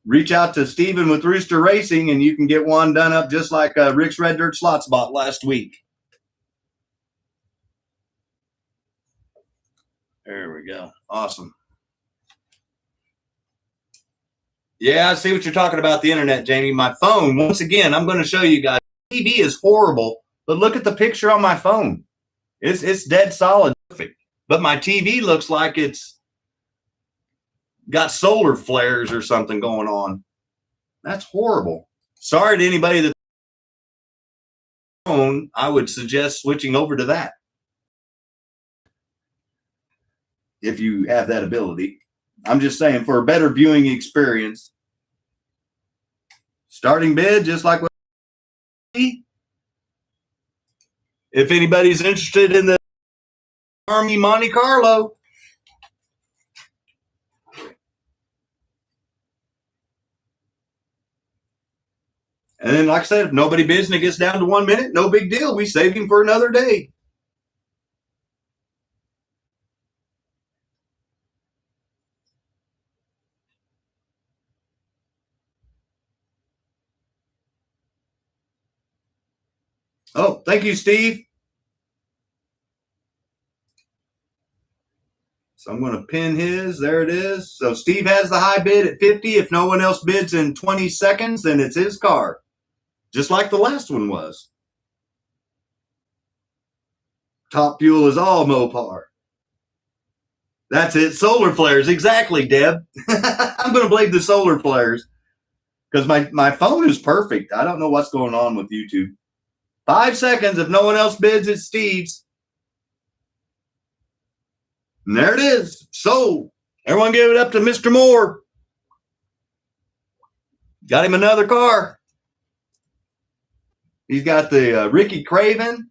reach out to Steven with Rooster Racing, and you can get one done up just like Rick's Red Dirt Slots bought last week. There we go. Awesome. Yeah, I see what you're talking about, the internet, Jamie. My phone, once again, I'm going to show you guys. TV is horrible, but look at the picture on my phone. It's dead solid, perfect. But my TV looks like it's got solar flares or something going on. That's horrible. Sorry to anybody that's phone. I would suggest switching over to that if you have that ability. I'm just saying, for a better viewing experience. Starting bid, just like what. If anybody's interested in the Army Monte Carlo. And then, like I said, if nobody bids and it gets down to 1 minute, no big deal. We save him for another day. Oh, thank you, Steve. So I'm going to pin his. There it is. So Steve has the high bid at 50. If no one else bids in 20 seconds, then it's his car. Just like the last one was. Top Fuel is all Mopar. That's it. Solar flares. Exactly, Deb. I'm going to blame the solar flares because my phone is perfect. I don't know what's going on with YouTube. 5 seconds. If no one else bids, it's Steve's. And there it is. Sold. Everyone give it up to Mr. Moore. Got him another car. He's got the Ricky Craven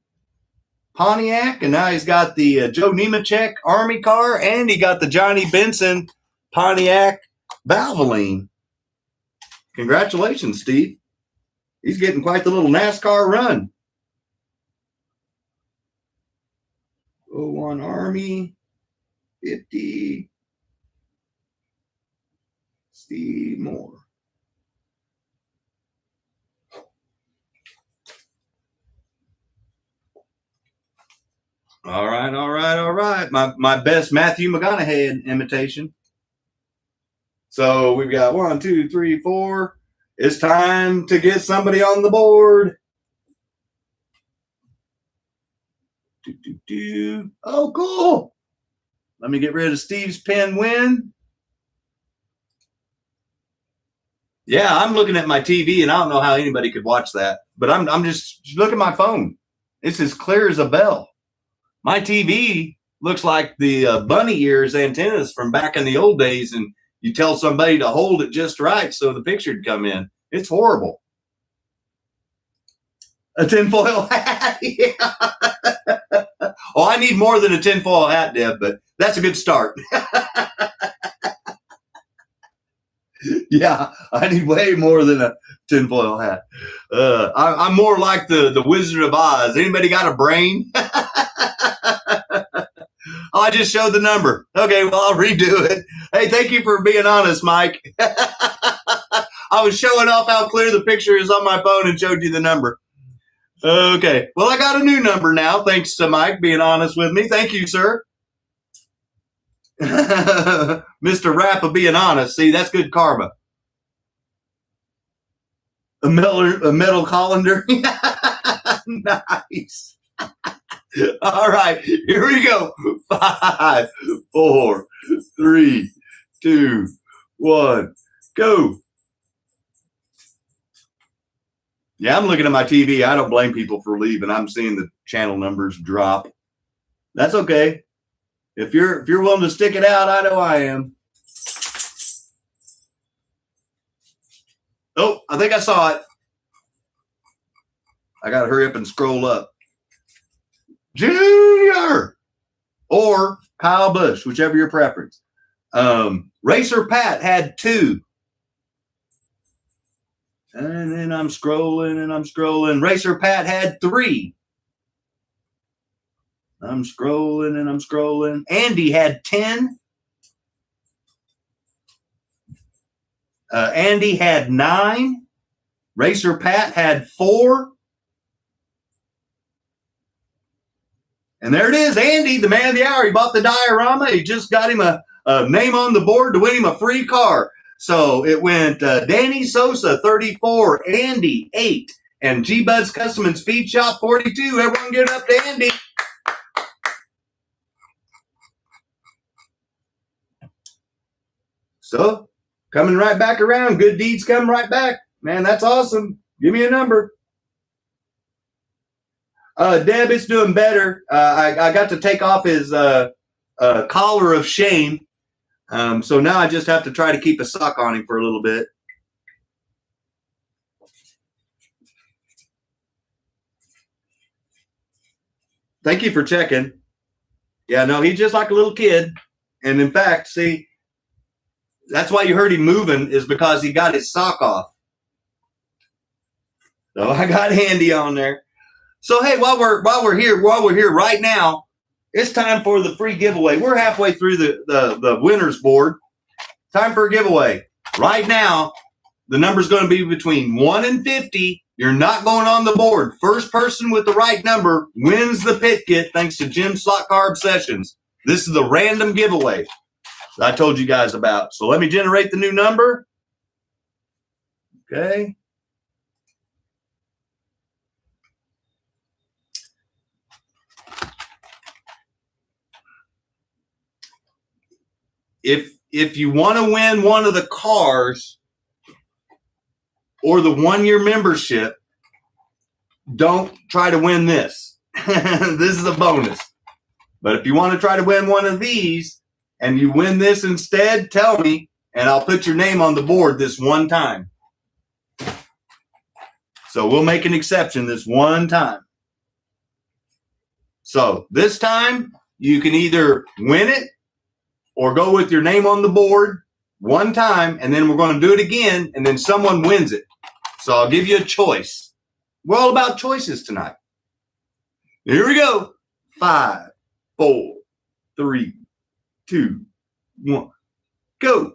Pontiac, and now he's got the Joe Nemechek Army car, and he got the Johnny Benson Pontiac Valvoline. Congratulations, Steve. He's getting quite the little NASCAR run. 01 Army, 50, Steve Moore. All right, all right, all right. My best Matthew McConaughey imitation. So we've got 1, 2, 3, 4. It's time to get somebody on the board. Oh, cool. Let me get rid of Steve's pen win. Yeah, I'm looking at my TV, and I don't know how anybody could watch that. But I'm just look at my phone. It's as clear as a bell. My TV looks like the bunny ears antennas from back in the old days, and you tell somebody to hold it just right so the picture would come in. It's horrible. A tinfoil hat. Yeah. Oh, I need more than a tinfoil hat, Deb, but that's a good start. Yeah, I need way more than a tinfoil hat. I'm more like the Wizard of Oz. Anybody got a brain? Oh, I just showed the number. Okay, well, I'll redo it. Hey, thank you for being honest, Mike. I was showing off how clear the picture is on my phone and showed you the number. Okay, well, I got a new number now, thanks to Mike being honest with me. Thank you, sir. Mr. Rapp of being honest. See, that's good karma. A metal colander. Nice. All right, here we go. 5, 4, 3, 2, 1, go. Yeah, I'm looking at my TV. I don't blame people for leaving. I'm seeing the channel numbers drop. That's okay. If you're willing to stick it out, I know I am. Oh, I think I saw it. I got to hurry up and scroll up. Junior or Kyle Busch, whichever your preference. Racer Pat had 2. And then I'm scrolling and I'm scrolling. Racer Pat had 3. I'm scrolling and I'm scrolling. Andy had 10. Andy had 9. Racer Pat had 4. And there it is, Andy, the man of the hour. He bought the diorama. He just got him a name on the board to win him a free car. So it went Danny Sosa, 34, Andy, 8, and G-Bud's Custom and Speed Shop, 42. Everyone give it up to Andy. So, coming right back around. Good deeds come right back. Man, that's awesome. Give me a number. Deb, it's doing better. I got to take off his collar of shame. So now I just have to try to keep a sock on him for a little bit. Thank you for checking. Yeah, no, he's just like a little kid. And in fact, see, that's why you heard him moving, is because he got his sock off. So I got Andy on there. So hey, while we're here right now, it's time for the free giveaway. We're halfway through the winners board. Time for a giveaway. Right now, the number's going to be between 1 and 50. You're not going on the board. First person with the right number wins the pit kit, thanks to Jim's Slot Car Obsessions. This is the random giveaway that I told you guys about. So let me generate the new number. Okay. If you want to win one of the cars or the 1-year membership, don't try to win this. This is a bonus. But if you want to try to win one of these and you win this instead, tell me, and I'll put your name on the board this one time. So we'll make an exception this one time. So this time you can either win it or go with your name on the board one time, and then we're going to do it again, and then someone wins it. So I'll give you a choice. We're all about choices tonight. Here we go. 5, 4, 3, 2, 1, go.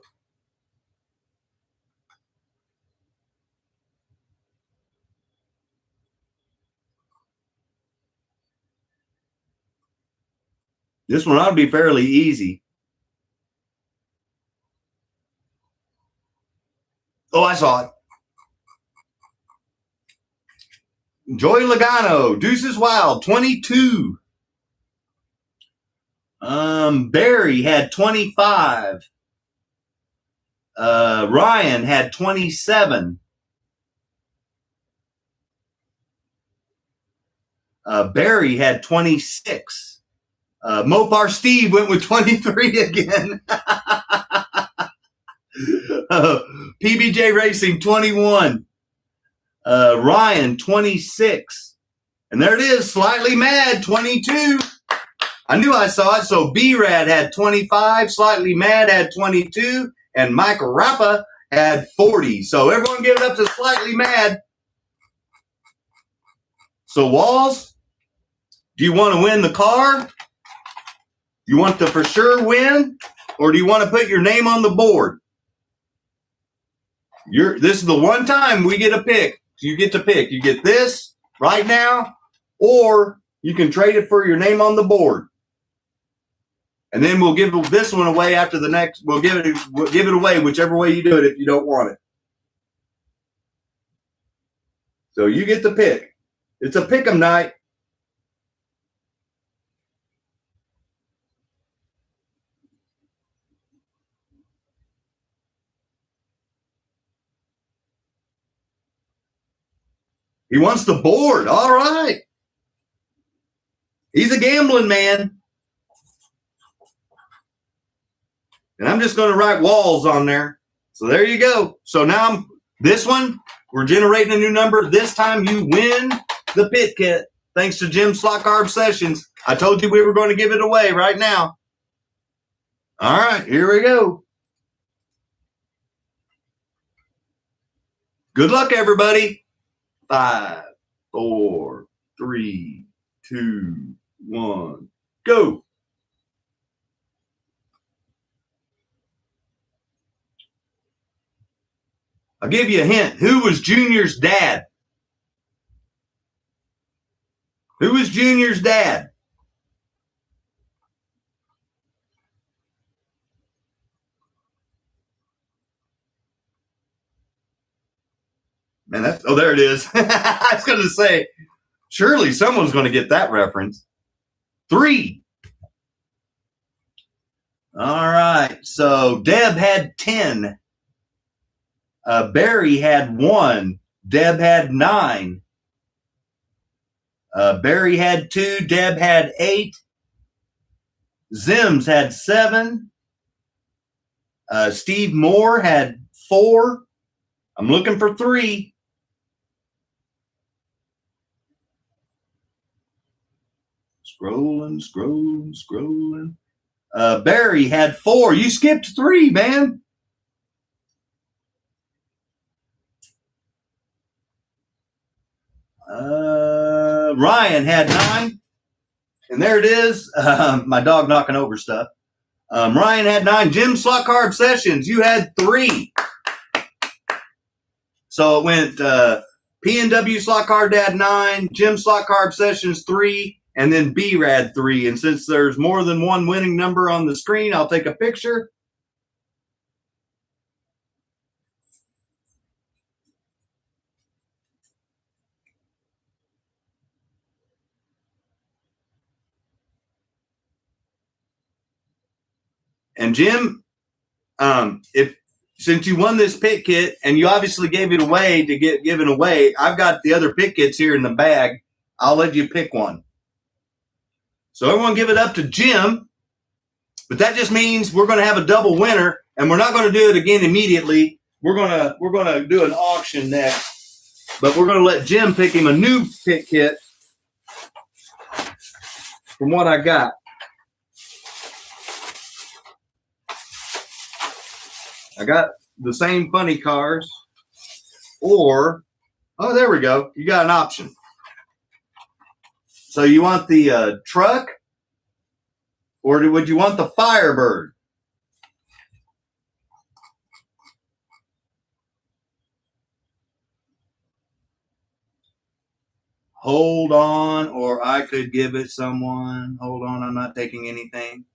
This one ought to be fairly easy. Oh, I saw it. Joey Logano, Deuces Wild, 22. Barry had 25. Ryan had 27. Barry had 26. Mopar Steve went with 23 again. PBJ Racing, 21. Ryan, 26. And there it is, Slightly Mad, 22. I knew I saw it. So B-Rad had 25, Slightly Mad had 22, and Mike Rappa had 40. So everyone give it up to Slightly Mad. So Walls, do you want to win the car? You want the for sure win? Or do you want to put your name on the board? This is the one time we get a pick. You get to pick. You get this right now, or you can trade it for your name on the board. And then we'll give this one away after the next. We'll give it away whichever way you do it if you don't want it. So you get to pick. It's a pick 'em night. He wants the board. All right. He's a gambling man. And I'm just going to write Walls on there. So there you go. So now this one, we're generating a new number. This time you win the pit kit. Thanks to Jim Slot Carb Sessions. I told you we were going to give it away right now. All right, here we go. Good luck, everybody. 5, 4, 3, 2, 1, go. I'll give you a hint. Who was Junior's dad? Who was Junior's dad? Man, there it is. I was going to say, surely someone's going to get that reference. 3. All right. So Deb had 10. Barry had 1. Deb had 9. Barry had 2. Deb had 8. Zims had 7. Steve Moore had 4. I'm looking for 3. Scrolling. Barry had 4. You skipped 3, man. Ryan had 9. And there it is. My dog knocking over stuff. Ryan had 9. Jim Slot Carb Sessions, you had 3. So it went P&W Slot Carb Dad 9, Jim Slot Carb Sessions 3, and then B-Rad 3. And since there's more than one winning number on the screen, I'll take a picture. And Jim, since you won this pit kit and you obviously gave it away to get given away, I've got the other pit kits here in the bag. I'll let you pick one. So everyone give it up to Jim, but that just means we're going to have a double winner, and we're not going to do it again immediately. We're going to do an auction next. But we're going to let Jim pick him a new pit kit from what I got. I got the same funny cars, or, oh, there we go. You got an option. So you want the truck, or would you want the Firebird? Hold on, or I could give it someone. Hold on, I'm not taking anything.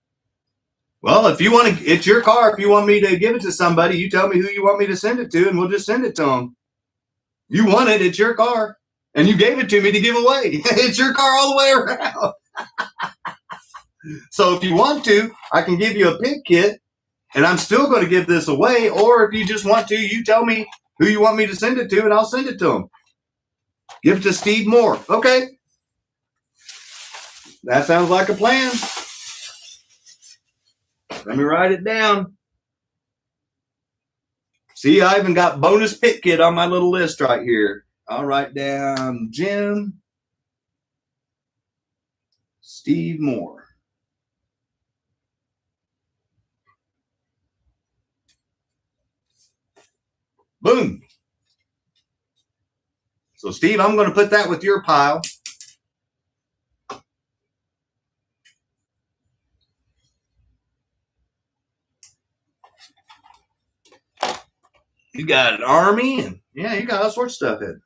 Well, if you want to, it's your car. If you want me to give it to somebody, you tell me who you want me to send it to, and we'll just send it to them. You want it, it's your car. And you gave it to me to give away. It's your car all the way around. So if you want to, I can give you a pit kit, and I'm still going to give this away. Or if you just want to, you tell me who you want me to send it to, and I'll send it to them. Give it to Steve Moore. Okay. That sounds like a plan. Let me write it down. See, I even got bonus pit kit on my little list right here. I'll write down Jim, Steve Moore. Boom. So, Steve, I'm going to put that with your pile. You got an army, and yeah, you got all sorts of stuff in.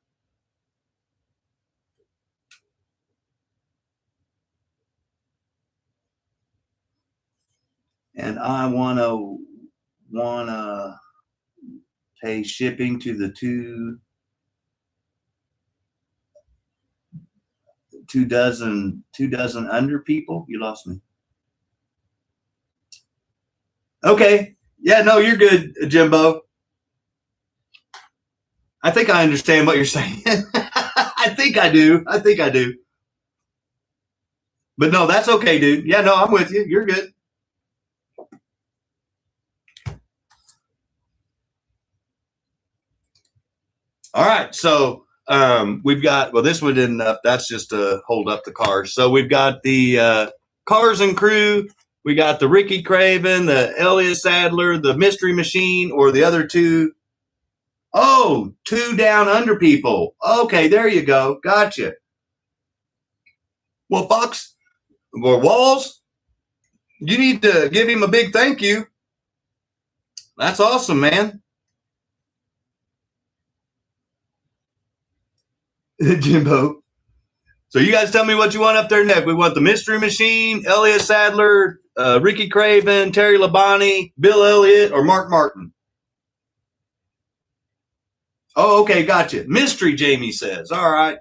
And I wanna pay shipping to the two dozen under people. You lost me. Okay. Yeah, no, you're good, Jimbo. I think I understand what you're saying. I think I do. But no, that's okay, dude. Yeah, no, I'm with you. You're good. All right. So we've got, well, this one didn't up. That's just to hold up the cars. So we've got the Cars and Crew. We got the Ricky Craven, the Elliott Sadler, the Mystery Machine, or the other two. Oh, two down under people. Okay, there you go. Gotcha. Well, Fox, or Walls, you need to give him a big thank you. That's awesome, man. Jimbo. So you guys tell me what you want up there next. We want the Mystery Machine, Elliott Sadler, Ricky Craven, Terry Labonte, Bill Elliott, or Mark Martin. Oh, okay, gotcha. Mystery, Jamie says. All right.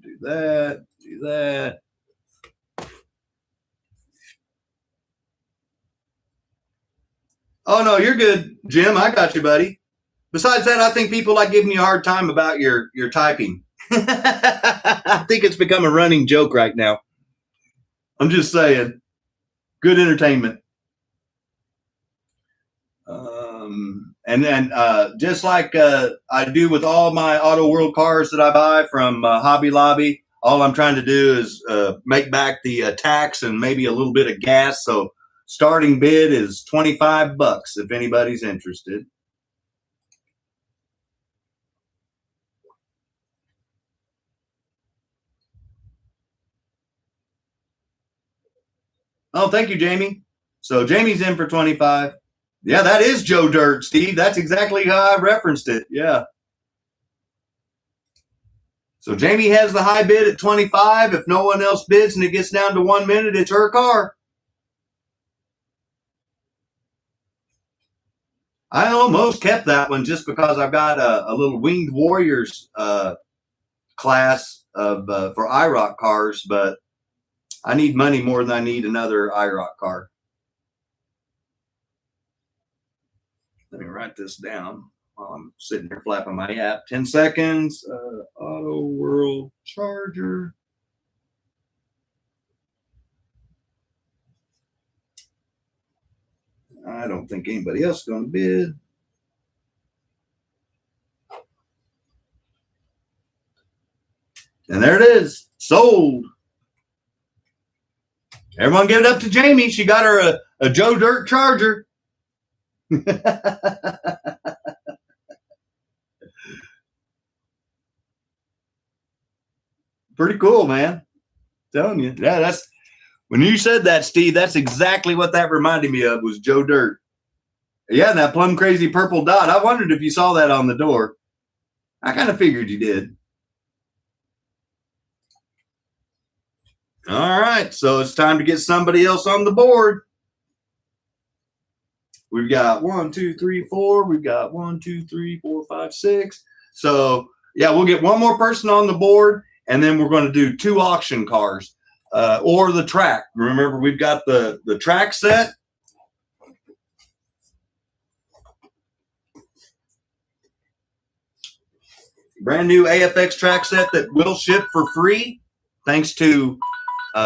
Do that. Oh, no, you're good, Jim. I got you, buddy. Besides that, I think people like giving you a hard time about your typing. I think it's become a running joke right now. I'm just saying. Good entertainment. And then just like I do with all my Auto World cars that I buy from Hobby Lobby, all I'm trying to do is make back the tax and maybe a little bit of gas. So starting bid is $25 if anybody's interested. Oh, thank you, Jamie. So Jamie's in for 25. Yeah, that is Joe Dirt, Steve. That's exactly how I referenced it. Yeah. So Jamie has the high bid at 25. If no one else bids and it gets down to 1 minute, it's her car. I almost kept that one just because I've got a little Winged Warriors class of for IROC cars, but I need money more than I need another IROC car. Let me write this down while I'm sitting here flapping my app. 10 seconds. Auto World Charger. I don't think anybody else is going to bid. And there it is. Sold. Everyone give it up to Jamie. She got her a Joe Dirt Charger. Pretty cool, man. I'm telling you. Yeah, that's when you said that, Steve, that's exactly what that reminded me of was Joe Dirt. Yeah, and that plum crazy purple dot. I wondered if you saw that on the door. I kind of figured you did. All right, so it's time to get somebody else on the board. We've got 1, 2, 3, 4. We've got 1, 2, 3, 4, 5, 6. So yeah, we'll get one more person on the board, and then we're going to do 2 auction cars or the track. Remember, we've got the track set. Brand new AFX track set that will ship for free, thanks to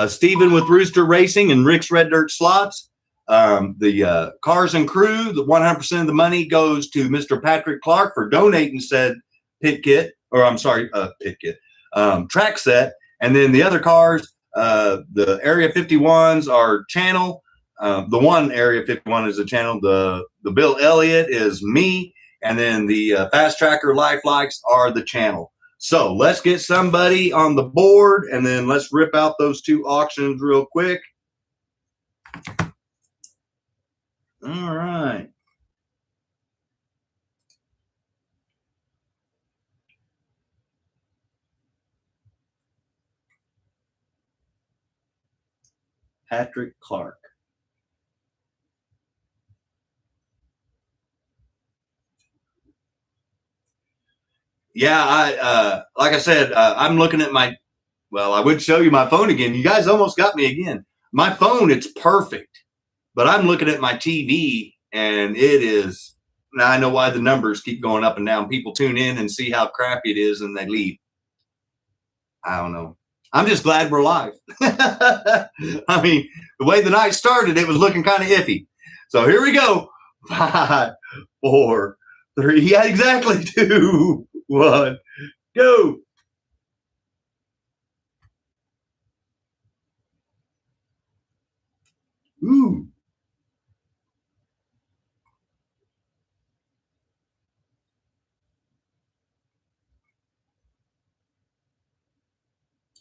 Steven with Rooster Racing and Rick's Red Dirt Slots. The cars and crew, the 100% of the money goes to Mr. Patrick Clark for donating said pit kit, or I'm sorry, pit kit, track set. And then the other cars, the Area 51s are channel. The one Area 51 is a channel. The Bill Elliott is me. And then the Fast Tracker Lifelikes are the channel. So let's get somebody on the board, and then let's rip out those 2 auctions real quick. All right. Patrick Clark. Yeah, like I said, I'm looking at well, I would show you my phone again. You guys almost got me again. My phone, it's perfect, but I'm looking at my TV and it is, now I know why the numbers keep going up and down. People tune in and see how crappy it is and they leave. I don't know. I'm just glad we're live. I mean, the way the night started, it was looking kind of iffy. So here we go. 5, 4, 3. Yeah, exactly. 2, 1, go. Ooh.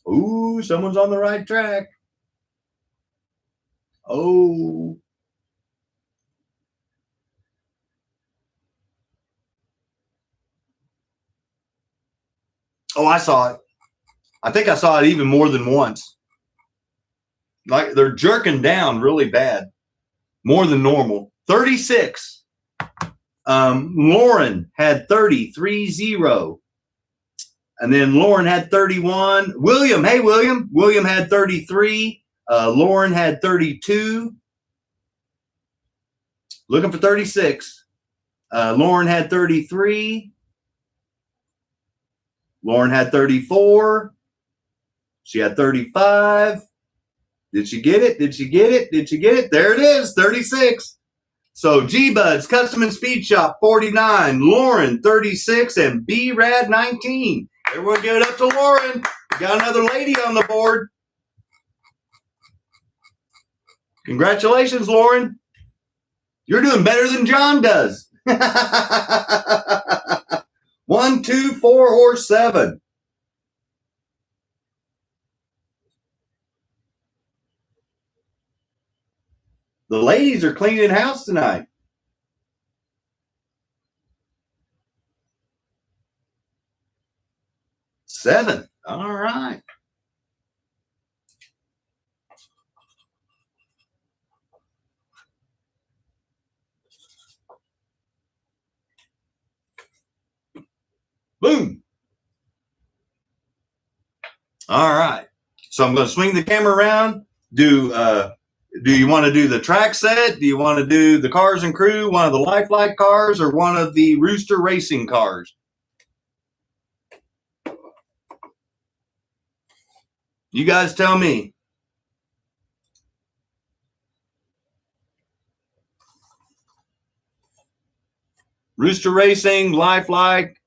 Ooh, someone's on the right track. Oh. Oh, I saw it. I think I saw it even more than once. Like they're jerking down really bad, more than normal. 36. Lauren had 30. And then Lauren had 31. William, hey, William. William had 33. Lauren had 32. Looking for 36. Lauren had 33. Lauren had 34. She had 35. Did she get it? Did she get it? Did she get it? There it is, 36. So G-Buds, Custom and Speed Shop, 49. Lauren, 36. And B-Rad, 19. Everyone give it up to Lauren. We got another lady on the board. Congratulations, Lauren. You're doing better than John does. 1, 2, 4, or 7. The ladies are cleaning house tonight. 7. All right. Boom. All right. So I'm going to swing the camera around. Do you want to do the track set? Do you want to do the cars and crew, one of the Lifelike cars, or one of the Rooster Racing cars? You guys tell me. Rooster Racing, Lifelike,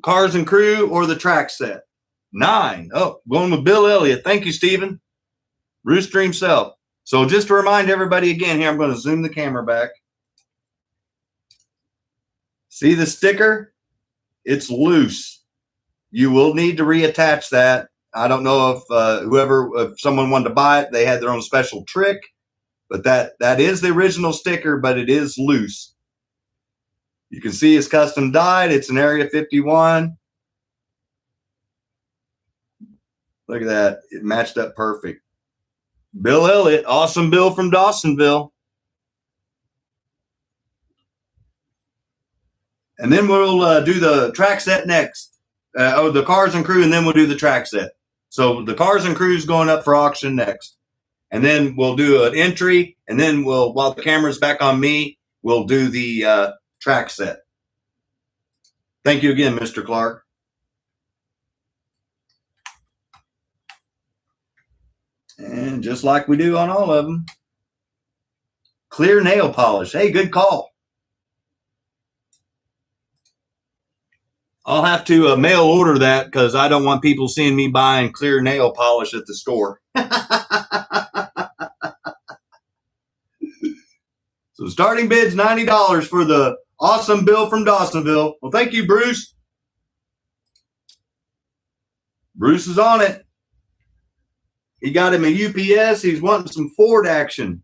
cars and crew, or the track set? 9. Oh, going with Bill Elliott. Thank you, Stephen. Rooster himself. So just to remind everybody again here, I'm going to zoom the camera back. See the sticker? It's loose. You will need to reattach that. I don't know if if someone wanted to buy it, they had their own special trick, but that is the original sticker, but it is loose. You can see it's custom dyed. It's an Area 51. Look at that. It matched up perfect. Bill Elliott, awesome Bill from Dawsonville. And then we'll do the track set next. The cars and crew, and then we'll do the track set. So the cars and crews going up for auction next. And then we'll do an entry, and then while the camera's back on me, we'll do the track set. Thank you again, Mr. Clark. And just like we do on all of them, clear nail polish. Hey, good call. I'll have to mail order that because I don't want people seeing me buying clear nail polish at the store. So starting bid's $90 for the awesome Bill from Dawsonville. Well, thank you, Bruce. Bruce is on it. He got him a UPS. He's wanting some Ford action.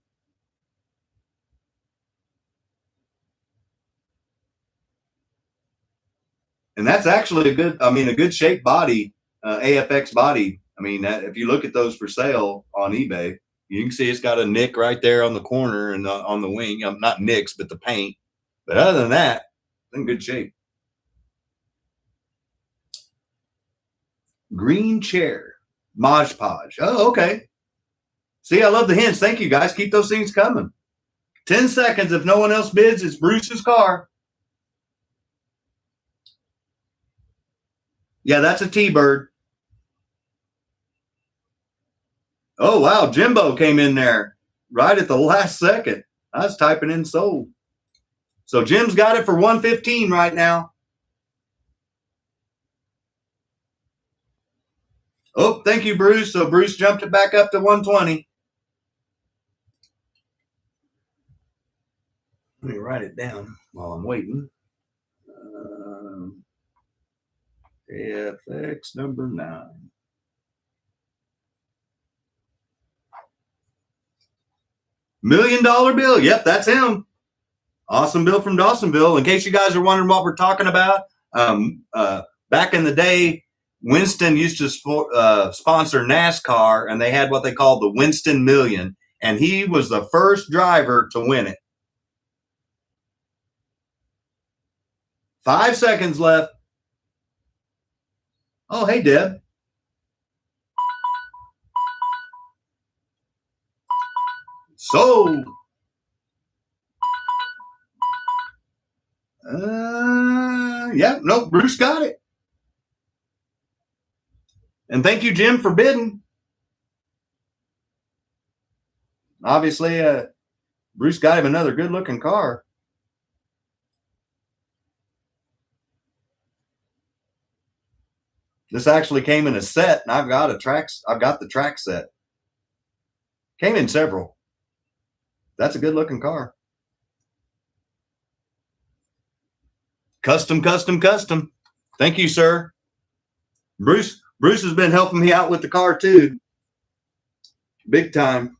And that's actually a good shaped body, AFX body. I mean, if you look at those for sale on eBay, you can see it's got a nick right there on the corner and on the wing. Not nicks, but the paint. But other than that, it's in good shape. Green chair, Mod Podge. Oh, okay. See, I love the hints. Thank you, guys. Keep those things coming. 10 seconds. If no one else bids, it's Bruce's car. Yeah, that's a T-Bird. Oh, wow. Jimbo came in there right at the last second. I was typing in sold. So Jim's got it for $115 right now. Oh, thank you, Bruce. So Bruce jumped it back up to $120. Let me write it down while I'm waiting. AFX number 9. $1 million bill. Yep, that's him. Awesome Bill from Dawsonville. In case you guys are wondering what we're talking about, back in the day, Winston used to sponsor NASCAR, and they had what they called the Winston Million, and he was the first driver to win it. 5 seconds left. Oh, hey, Deb. Sold. Yeah, no, Bruce got it. And thank you, Jim, for bidding. Obviously, Bruce got him another good-looking car. This actually came in a set, and I've got the track set. Came in several. That's a good-looking car. Custom, custom, custom. Thank you, sir. Bruce has been helping me out with the car too. Big time.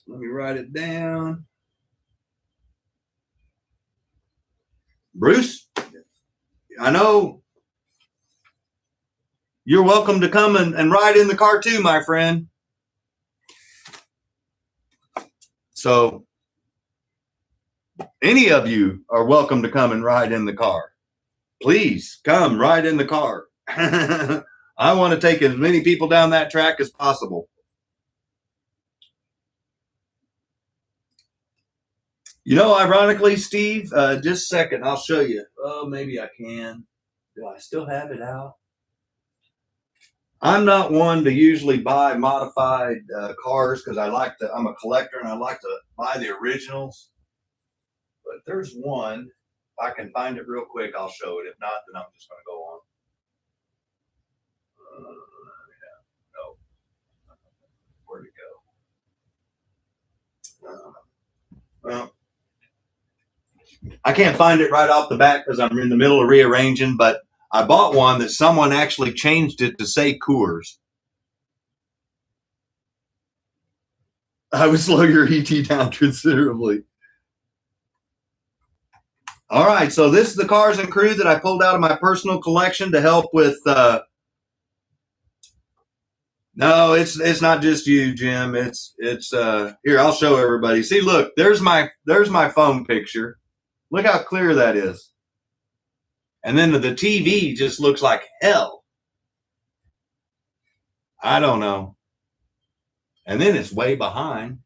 Let me write it down. Bruce, I know you're welcome to come and ride in the car too, my friend. So any of you are welcome to come and ride in the car. Please come ride in the car. I want to take as many people down that track as possible. You know, ironically, Steve, just a second, I'll show you. Oh, maybe I can. Do I still have it out? I'm not one to usually buy modified cars because I'm a collector and I like to buy the originals. But there's one. I can find it real quick, I'll show it. If not, then I'm just going to go on. No. Where'd it go? Well, I can't find it right off the bat because I'm in the middle of rearranging, but I bought one that someone actually changed it to say Coors. I would slow your ET down considerably. All right, so this is the Cars and Crew that I pulled out of my personal collection to help with. No, it's not just you, Jim. It's here. I'll show everybody. See, look, there's my phone picture. Look how clear that is. And then the TV just looks like hell. I don't know. And then it's way behind.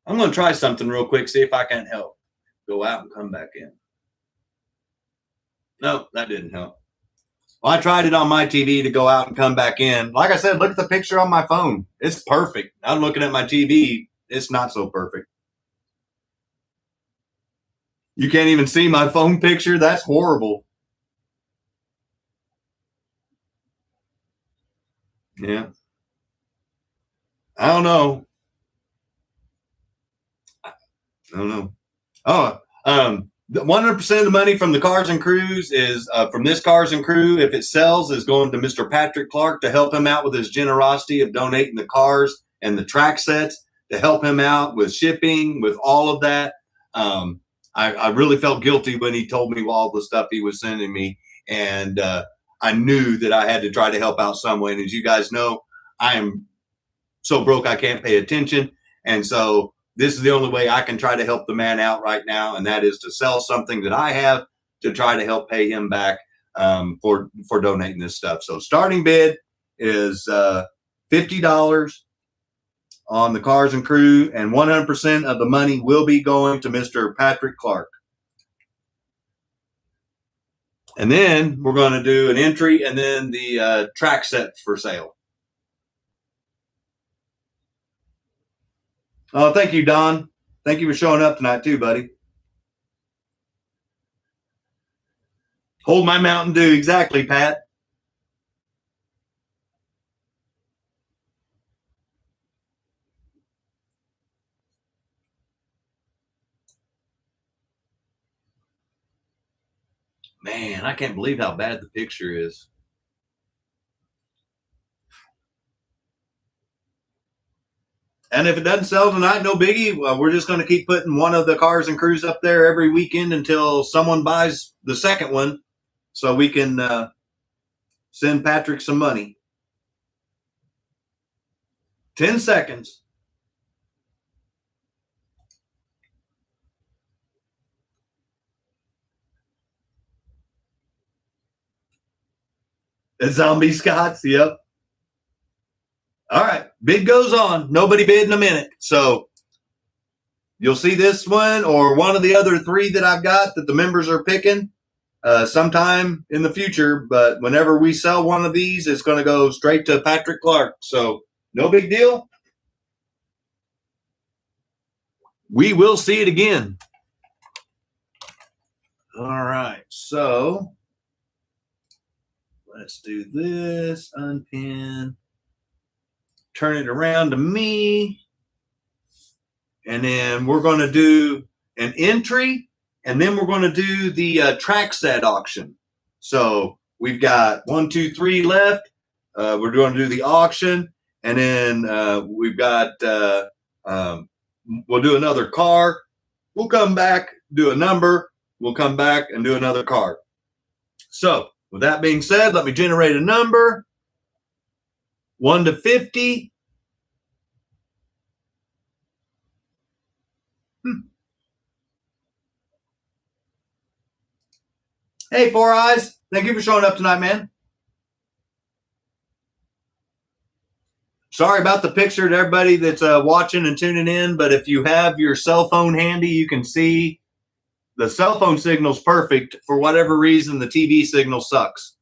I'm going to try something real quick, see if I can help. Go out and come back in. Nope, that didn't help. Well, I tried it on my TV to go out and come back in. Like I said, look at the picture on my phone. It's perfect. I'm looking at my TV. It's not so perfect. You can't even see my phone picture? That's horrible. Yeah. I don't know. Oh, 100% of the money from the Cars and Crews is from this Cars and Crew. If it sells, is going to Mr. Patrick Clark to help him out with his generosity of donating the cars and the track sets to help him out with shipping, with all of that. I really felt guilty when he told me all the stuff he was sending me, and I knew that I had to try to help out some way. And as you guys know, I am so broke I can't pay attention, and so this is the only way I can try to help the man out right now, and that is to sell something that I have to try to help pay him back for donating this stuff. So starting bid is $50 on the Cars and Crew, and 100% of the money will be going to Mr. Patrick Clark. And then we're going to do an entry and then the track set for sale. Oh, thank you, Don. Thank you for showing up tonight too, buddy. Hold my Mountain Dew. Exactly, Pat. Man, I can't believe how bad the picture is. And if it doesn't sell tonight, no biggie. We're just going to keep putting one of the Cars and Crews up there every weekend until someone buys the second one so we can send Patrick some money. 10 seconds. The Zombie Scots, yep. All right, bid goes on. Nobody bid in a minute. So you'll see this one or one of the other three that I've got that the members are picking sometime in the future. But whenever we sell one of these, it's going to go straight to Patrick Clark. So no big deal. We will see it again. All right, so let's do this. Unpin. Turn it around to me, and then we're going to do an entry, and then we're going to do the track set auction. So we've got 1, 2, 3 left. We're going to do the auction, and then we've got we'll do another car. We'll come back, do a number. We'll come back and do another car. So with that being said, let me generate a number. 1 to 50. Hey, Four Eyes. Thank you for showing up tonight, man. Sorry about the picture to everybody that's watching and tuning in, but if you have your cell phone handy, you can see the cell phone signal's perfect. For whatever reason, the TV signal sucks.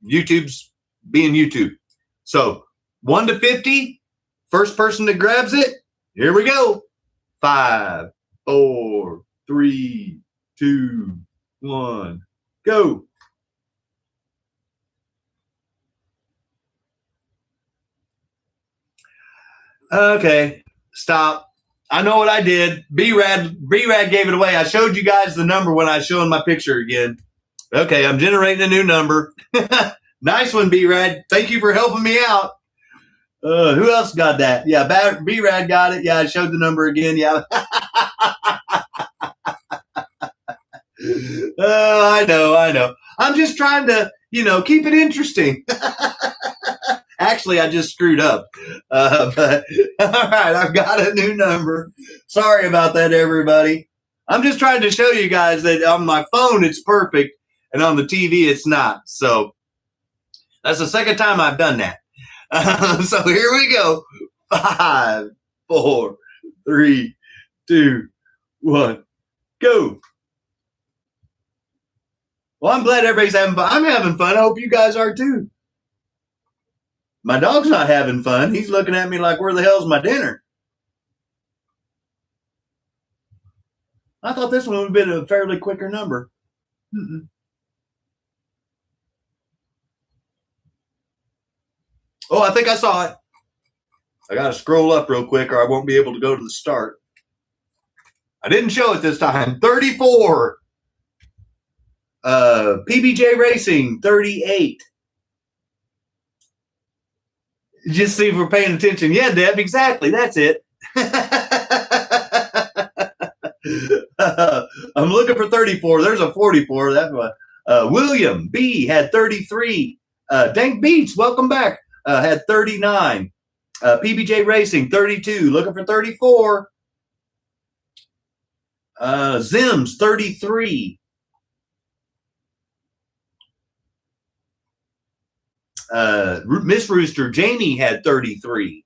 YouTube's being YouTube. So 1 to 50, first person that grabs it Here we go. 5, 4, 3, 2, 1, go. Okay, stop. I know what I did. B-Rad gave it away. I showed you guys the number when I was showing my picture again. Okay, I'm generating a new number. Nice one, B-Rad. Thank you for helping me out. Who else got that? Yeah, B-Rad got it. Yeah, I showed the number again. Yeah. I know. I'm just trying to, keep it interesting. Actually, I just screwed up. But all right, I've got a new number. Sorry about that, everybody. I'm just trying to show you guys that on my phone it's perfect, and on the TV it's not. So that's the second time I've done that. So here we go. 5, 4, 3, 2, 1, go. Well, I'm glad everybody's having fun. I'm having fun. I hope you guys are too. My dog's not having fun. He's looking at me like, where the hell's my dinner? I thought this one would have been a fairly quicker number. Oh, I think I saw it. I got to scroll up real quick or I won't be able to go to the start. I didn't show it this time. 34. PBJ Racing, 38. Just see if we're paying attention. Yeah, Deb, exactly. That's it. I'm looking for 34. There's a 44. That's what. William B had 33. Dank Beats, welcome back. Had 39. PBJ Racing, 32. Looking for 34. Zims, 33. Miss Rooster, Jamie had 33.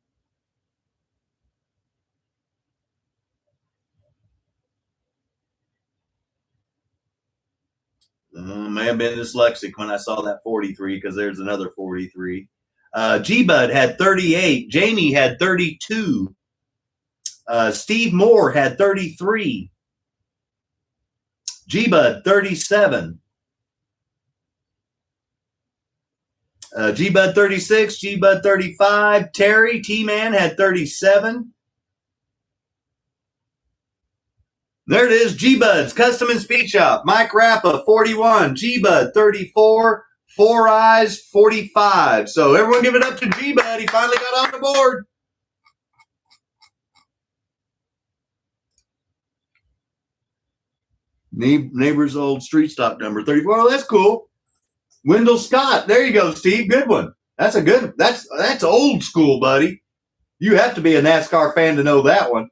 May have been dyslexic when I saw that 43 because there's another 43. G-Bud had 38. Jamie had 32. Steve Moore had 33. G-Bud, 37. G-Bud 36, G-Bud 35. Terry T-Man had 37. There it is, G-Bud's Custom and Speed Shop. Mike Rappa, 41. G-Bud, 34. Four Eyes, 45. So everyone give it up to G-Bud. He finally got on the board. Neighbor's old street stock number, 34. Oh, that's cool. Wendell Scott. There you go, Steve. Good one. That's a good, that's old school, buddy. You have to be a NASCAR fan to know that one.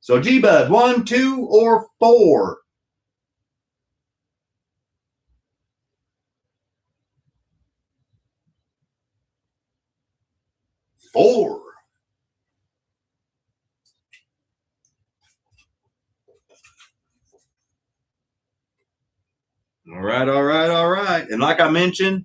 So G-Bud, 1, 2, or 4. 4. All right. And like I mentioned,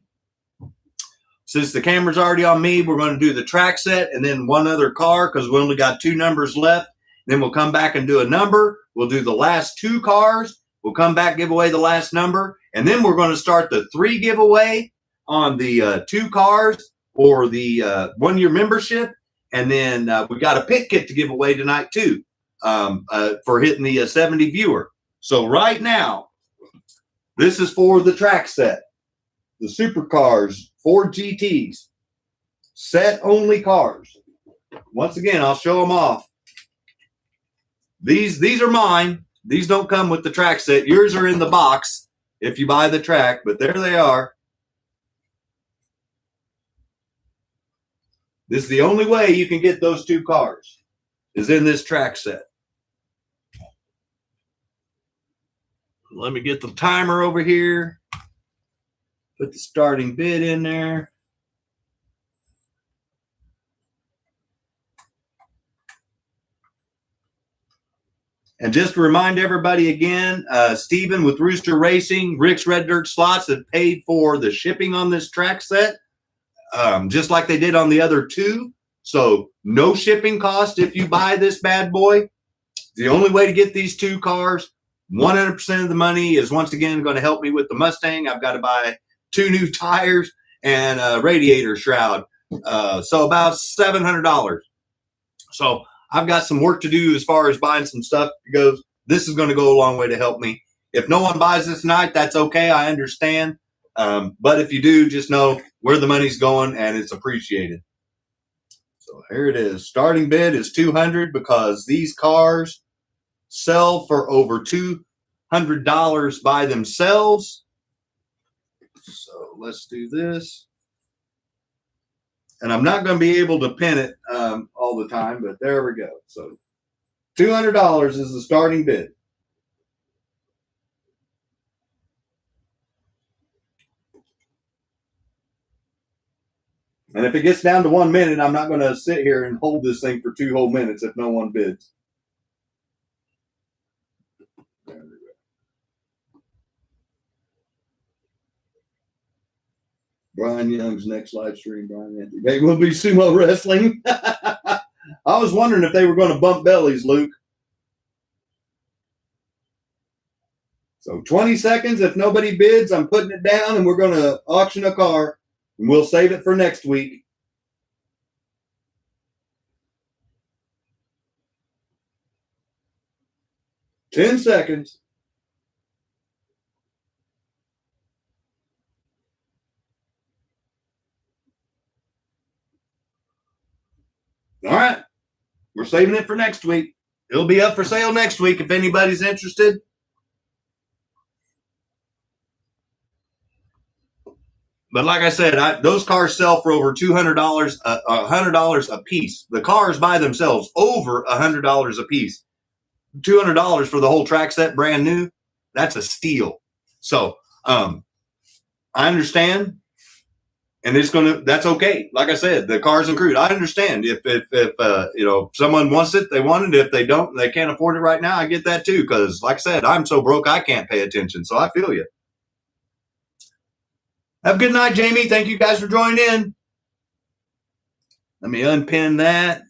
since the camera's already on me, we're going to do the track set and then one other car because we only got 2 numbers left. Then we'll come back and do a number. We'll do the last 2 cars. We'll come back, give away the last number. And then we're going to start the 3 giveaway on the 2 cars or the 1-year membership. And then we got a pit kit to give away tonight too for hitting the 70 viewer. So right now, this is for the track set, the supercars, Ford GTs, set only cars. Once again, I'll show them off. These are mine. These don't come with the track set. Yours are in the box if you buy the track, but there they are. This is the only way you can get those 2 cars is in this track set. Let me get the timer over here. Put the starting bid in there. And just to remind everybody again, Steven with Rooster Racing, Rick's Red Dirt Slots have paid for the shipping on this track set, just like they did on the other 2. So no shipping cost if you buy this bad boy. The only way to get these two cars, 100% of the money is once again going to help me with the Mustang. I've got to buy 2 new tires and a radiator shroud. So about $700. So I've got some work to do as far as buying some stuff goes. This is going to go a long way to help me. If no one buys this tonight, that's okay. I understand. But if you do, just know where the money's going and it's appreciated. So here it is. Starting bid is $200 because these cars sell for over $200 by themselves. So let's do this. And I'm not going to be able to pin it all the time, but there we go. So $200 is the starting bid. And if it gets down to 1 minute, I'm not going to sit here and hold this thing for 2 whole minutes if no one bids. There we go. Brian Young's next live stream, Brian Anthony. It will be sumo wrestling. I was wondering if they were going to bump bellies, Luke. So 20 seconds. If nobody bids, I'm putting it down and we're going to auction a car. And we'll save it for next week. $10 seconds. All right. We're saving it for next week. It'll be up for sale next week if anybody's interested. But like I said, those cars sell for over $200, $100 a piece. The cars by themselves, over $100 a piece. $200 for the whole track set, brand new. That's a steal. So I understand, and that's okay. Like I said, the car's included. I understand if someone wants it, they want it. If they don't, they can't afford it right now. I get that too, because like I said, I'm so broke I can't pay attention. So I feel you. Have a good night, Jamie. Thank you guys for joining in. Let me unpin that.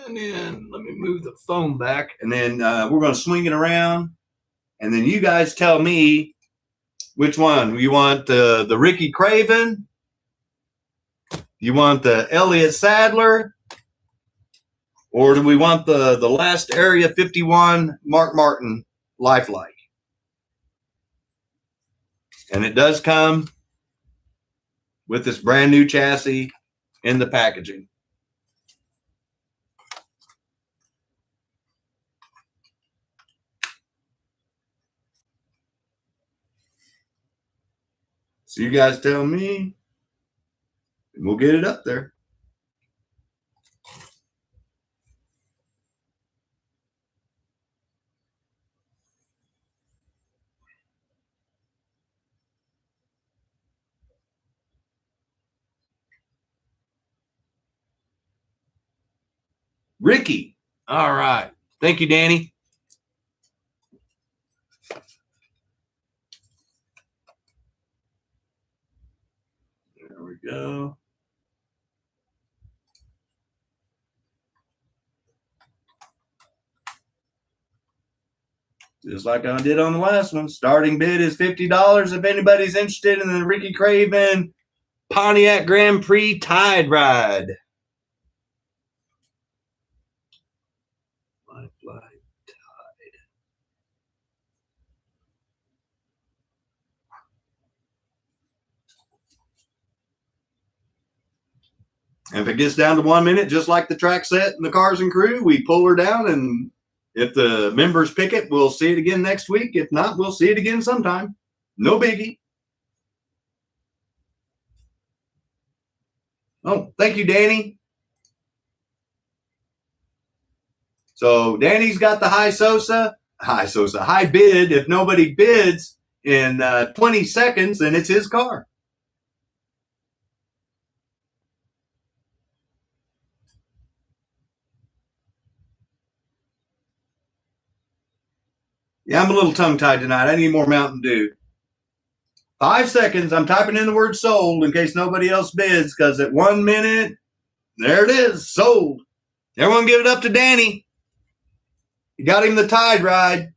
And then let me move the phone back. And then we're going to swing it around. And then you guys tell me which one. You want the Ricky Craven? You want the Elliott Sadler? Or do we want the last Area 51 Mark Martin Lifelike? And it does come with this brand new chassis in the packaging. So you guys tell me, and we'll get it up there. Ricky. All right. Thank you, Danny. There we go. Just like I did on the last one. Starting bid is $50 if anybody's interested in the Ricky Craven Pontiac Grand Prix Tide Ride. And if it gets down to 1 minute, just like the track set and the cars and crew, we pull her down. And if the members pick it, we'll see it again next week. If not, we'll see it again sometime. No biggie. Oh, thank you, Danny. So Danny's got the high bid. If nobody bids in 20 seconds, then it's his car. Yeah, I'm a little tongue-tied tonight. I need more Mountain Dew. 5 seconds. I'm typing in the word sold in case nobody else bids, because at 1 minute, there it is, sold. Everyone give it up to Danny. You got him the Tide ride.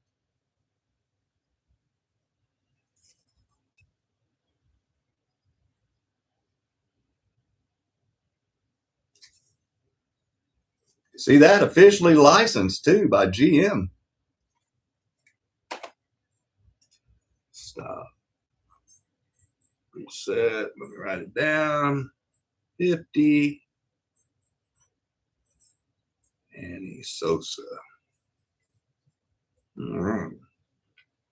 See that? Officially licensed, too, by GM. Stop. Reset. Let me write it down. 50. Annie Sosa. All right.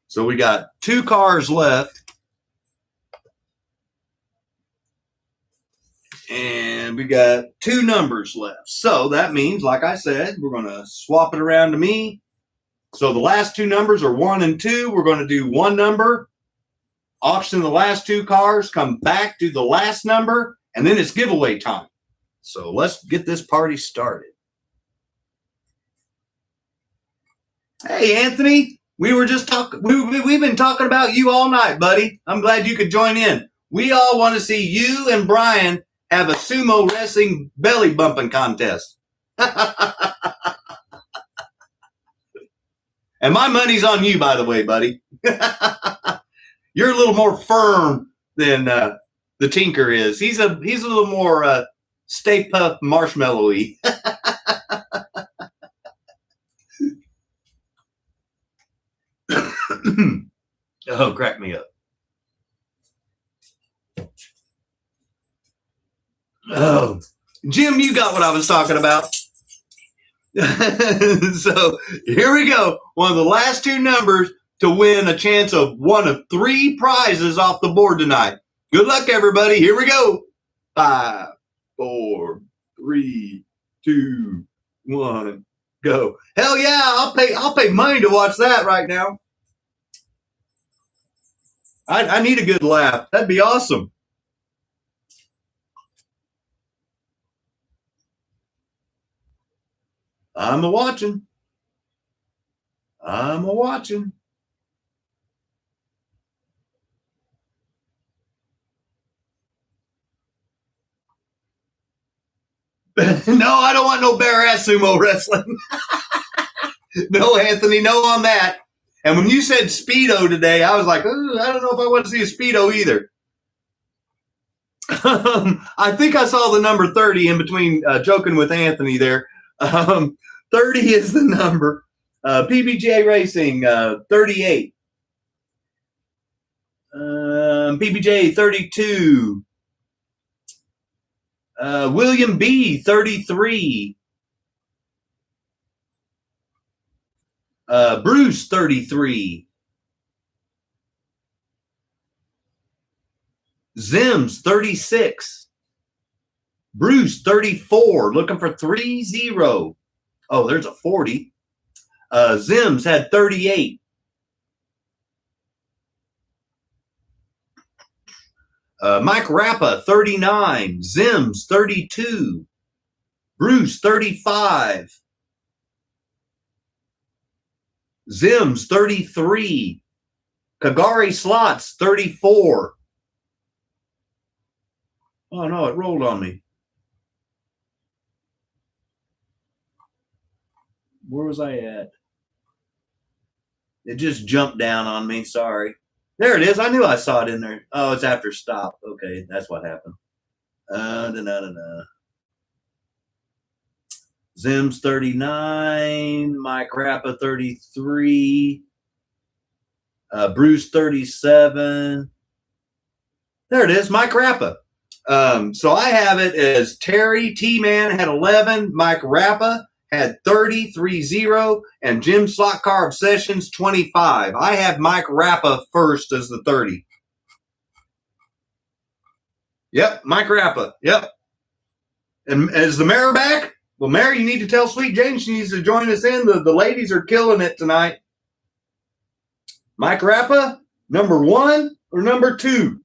So we got 2 cars left. And we got 2 numbers left. So that means, like I said, we're going to swap it around to me. So the last 2 numbers are 1 and 2. We're going to do 1 number, auction the last 2 cars, come back to the last number, and then it's giveaway time. So let's get this party started. Hey, Anthony, we were just talking. We've been talking about you all night, buddy. I'm glad you could join in. We all want to see you and Brian have a sumo wrestling belly bumping contest. And my money's on you, by the way, buddy. You're a little more firm than the Tinker is. He's a little more Stay Puft marshmallowy. Oh, crack me up. Oh, Jim, you got what I was talking about. So here we go. One of the last 2 numbers to win a chance of one of 3 prizes off the board tonight. Good luck, everybody. Here we go. 5, 4, 3, 2, 1, go. Hell yeah, I'll pay money to watch that right now. I need a good laugh. That'd be awesome. I'm a watching. I'm a watching. No, I don't want no bare ass sumo wrestling. No, Anthony, no on that. And when you said Speedo today, I was like, I don't know if I want to see a Speedo either. I think I saw the number 30 in between joking with Anthony there. 30 is the number. PBJ Racing, 38. PBJ, 32. William B, 33. Bruce, 33. Zims, 36. Bruce, 34. Looking for 30. Oh, there's a 40. Zims had 38. Mike Rappa, 39. Zims, 32. Bruce, 35. Zims, 33. Kagari Slots, 34. Oh, no, it rolled on me. Where was I at? It just jumped down on me. Sorry. There it is. I knew I saw it in there. Oh, it's after stop. Okay, that's what happened. Zims 39, Mike Rappa 33, Bruce 37. There it is, Mike Rappa. So I have it as Terry T-Man had 11, Mike Rappa had 30, and Jim Slot Car Obsessions 25. I have Mike Rappa first as the 30. Yep, Mike Rappa. Yep. And is the mayor back? Well, Mary, you need to tell Sweet Jane she needs to join us in. The ladies are killing it tonight. Mike Rappa, number 1 or number 2?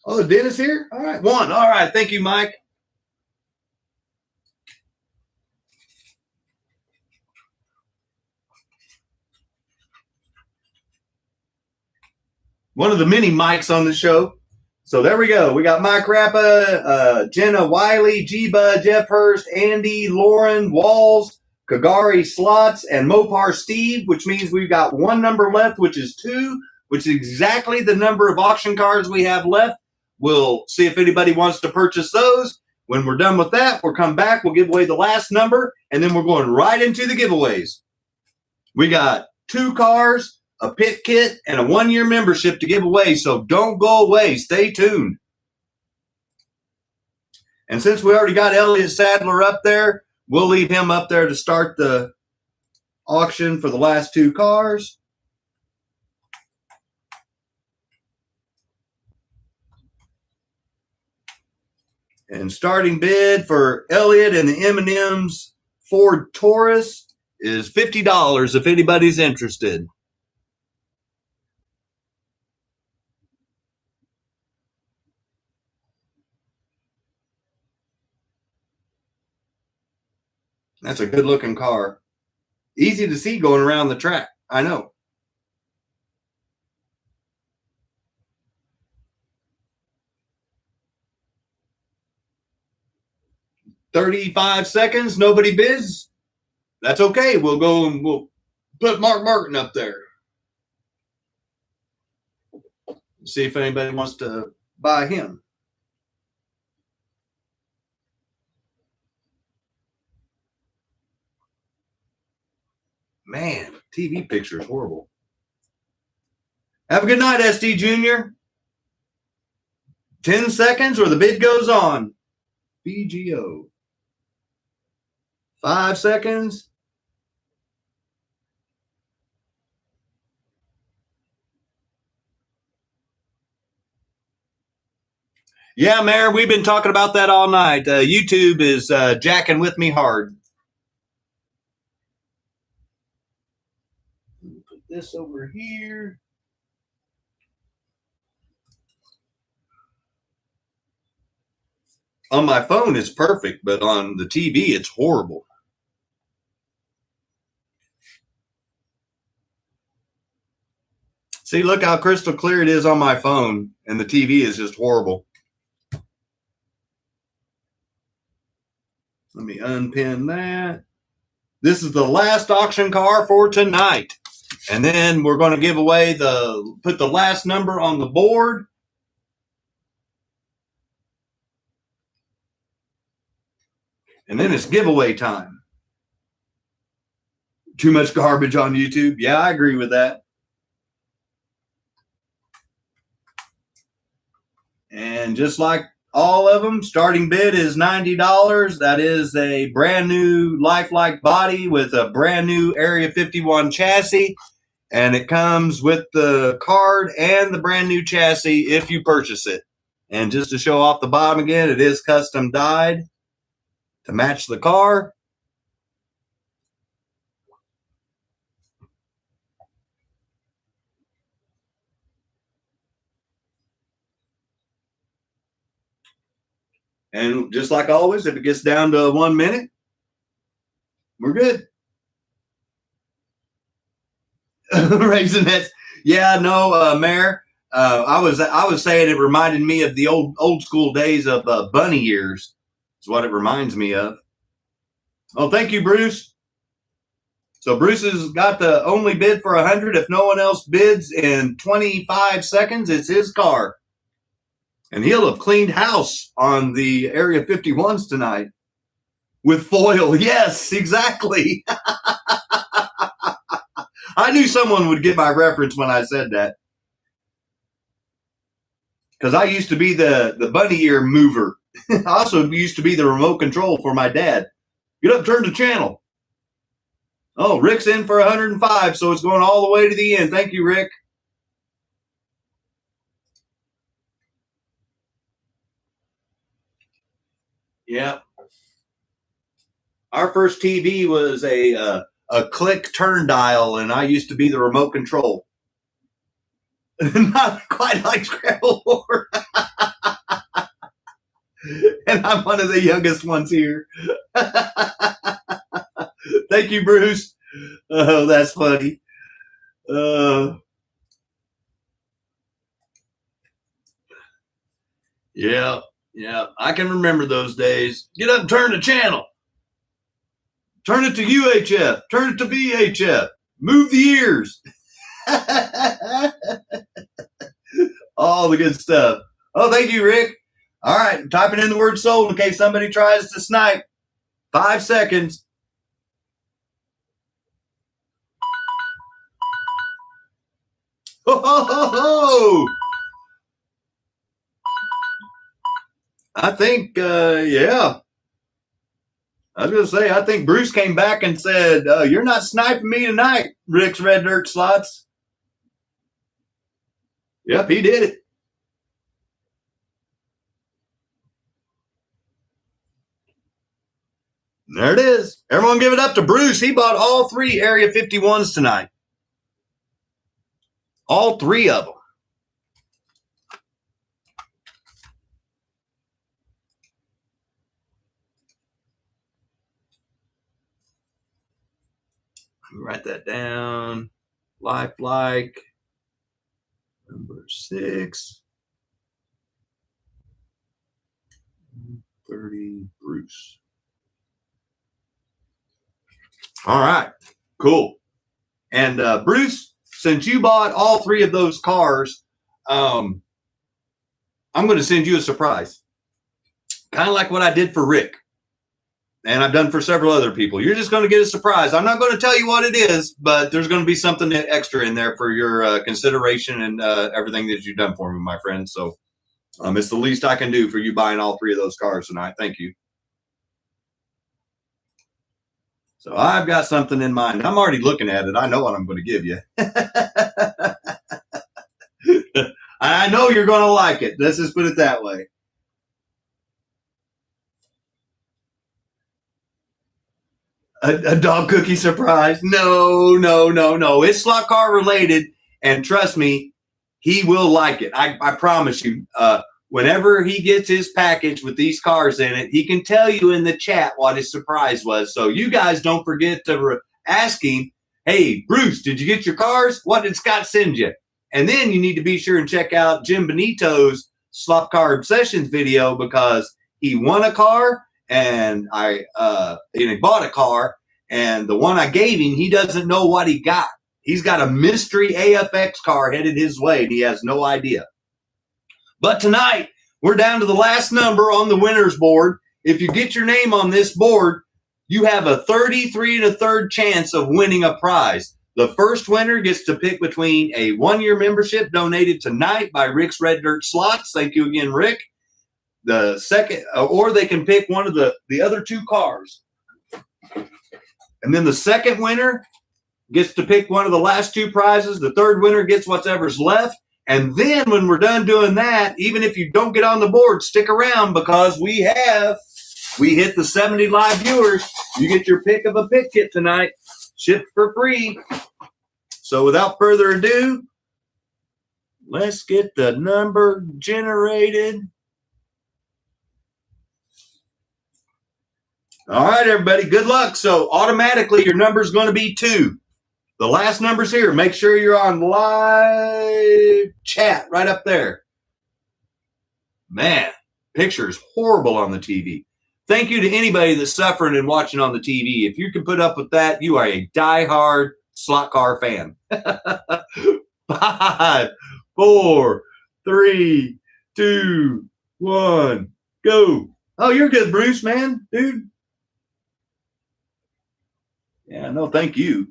Oh, Dennis here? All right. One. All right. Thank you, Mike. One of the many Mikes on the show. So there we go. We got Mike Rappa, Jenna Wiley, G-Bud, Jeff Hurst, Andy, Lauren, Walls, Kagari Slots, and Mopar Steve, which means we've got one number left, which is 2, which is exactly the number of auction cars we have left. We'll see if anybody wants to purchase those. When we're done with that, we'll come back, we'll give away the last number, and then we're going right into the giveaways. We got 2 cars, a pit kit, and a 1-year membership to give away, so don't go away. Stay tuned. And since we already got Elliott Sadler up there, we'll leave him up there to start the auction for the last 2 cars. And starting bid for Elliott and the M&M's Ford Taurus is $50 if anybody's interested. That's a good looking car. Easy to see going around the track. I know. $35 seconds. Nobody bids. That's okay. We'll go and we'll put Mark Martin up there. See if anybody wants to buy him. Man, TV picture is horrible. Have a good night, SD Jr. 10 seconds or the bid goes on. BGO. 5 seconds. Yeah, Mayor, we've been talking about that all night. YouTube is jacking with me hard. Put this over here. On my phone, it's perfect, but on the TV, it's horrible. See, look how crystal clear it is on my phone, and the TV is just horrible. Let me unpin that. This is the last auction car for tonight. And then we're going to give away put the last number on the board. And then it's giveaway time. Too much garbage on YouTube. Yeah, I agree with that. And just like all of them, starting bid is $90. That is a brand new lifelike body with a brand new Area 51 chassis. And it comes with the card and the brand new chassis if you purchase it. And just to show off the bottom again, it is custom dyed to match the car. And just like always, if it gets down to 1 minute, we're good. Raisinets. Yeah, no, Mayor. I was saying it reminded me of the old school days of bunny ears. Is what it reminds me of. Oh, thank you, Bruce. So Bruce has got the only bid for 100. If no one else bids in 25 seconds, it's his car. And he'll have cleaned house on the Area 51s tonight with foil. Yes, exactly. I knew someone would get my reference when I said that. Because I used to be the bunny ear mover. I also used to be the remote control for my dad. Get up, turn the channel. Oh, Rick's in for 105, so it's going all the way to the end. Thank you, Rick. Yeah. Our first TV was a click turn dial, and I used to be the remote control. Not quite like Scrabble board. And I'm one of the youngest ones here. Thank you, Bruce. Oh, that's funny. Yeah, I can remember those days. Get up and turn the channel. Turn it to UHF. Turn it to VHF. Move the ears. All the good stuff. Oh, thank you, Rick. All right, I'm typing in the word sold in case somebody tries to snipe. 5 seconds. Ho, ho, ho, ho. I think, yeah. I was going to say, I think Bruce came back and said, you're not sniping me tonight, Rick's Red Dirt Slots. Yep, he did it. There it is. Everyone give it up to Bruce. He bought all 3 Area 51s tonight. All 3 of them. Write that down. Lifelike. Number 6. 30 Bruce. All right, cool. And Bruce, since you bought all 3 of those cars, I'm going to send you a surprise. Kind of like what I did for Rick. And I've done for several other people. You're just going to get a surprise. I'm not going to tell you what it is, but there's going to be something extra in there for your consideration and everything that you've done for me, my friend. So it's the least I can do for you buying all 3 of those cars tonight. Thank you. So I've got something in mind. I'm already looking at it. I know what I'm going to give you. I know you're going to like it. Let's just put it that way. A dog cookie surprise? No. It's slot car related, and trust me, he will like it. I promise you. Whenever he gets his package with these cars in it, he can tell you in the chat what his surprise was. So you guys don't forget to ask him, hey, Bruce, did you get your cars? What did Scott send you? And then you need to be sure and check out Jim Bonito's Slop Car Obsessions video, because he won a car and he bought a car, and the one I gave him, he doesn't know what he got. He's got a mystery AFX car headed his way, and he has no idea. But tonight, we're down to the last number on the winner's board. If you get your name on this board, you have a 33 1/3 chance of winning a prize. The first winner gets to pick between a 1-year membership donated tonight by Rick's Red Dirt Slots. Thank you again, Rick. The second, or they can pick one of the other 2 cars. And then the second winner gets to pick one of the last 2 prizes. The third winner gets whatever's left. And then when we're done doing that, even if you don't get on the board, stick around, because we hit the 70 live viewers. You get your pick of a pick kit tonight, shipped for free. So without further ado, let's get the number generated. All right, everybody, good luck. So automatically your number is going to be 2. The last number's here. Make sure you're on live chat right up there. Man, picture is horrible on the TV. Thank you to anybody that's suffering and watching on the TV. If you can put up with that, you are a diehard slot car fan. 5, 4, 3, 2, 1, go. Oh, you're good, Bruce, man, dude. Yeah, no, thank you.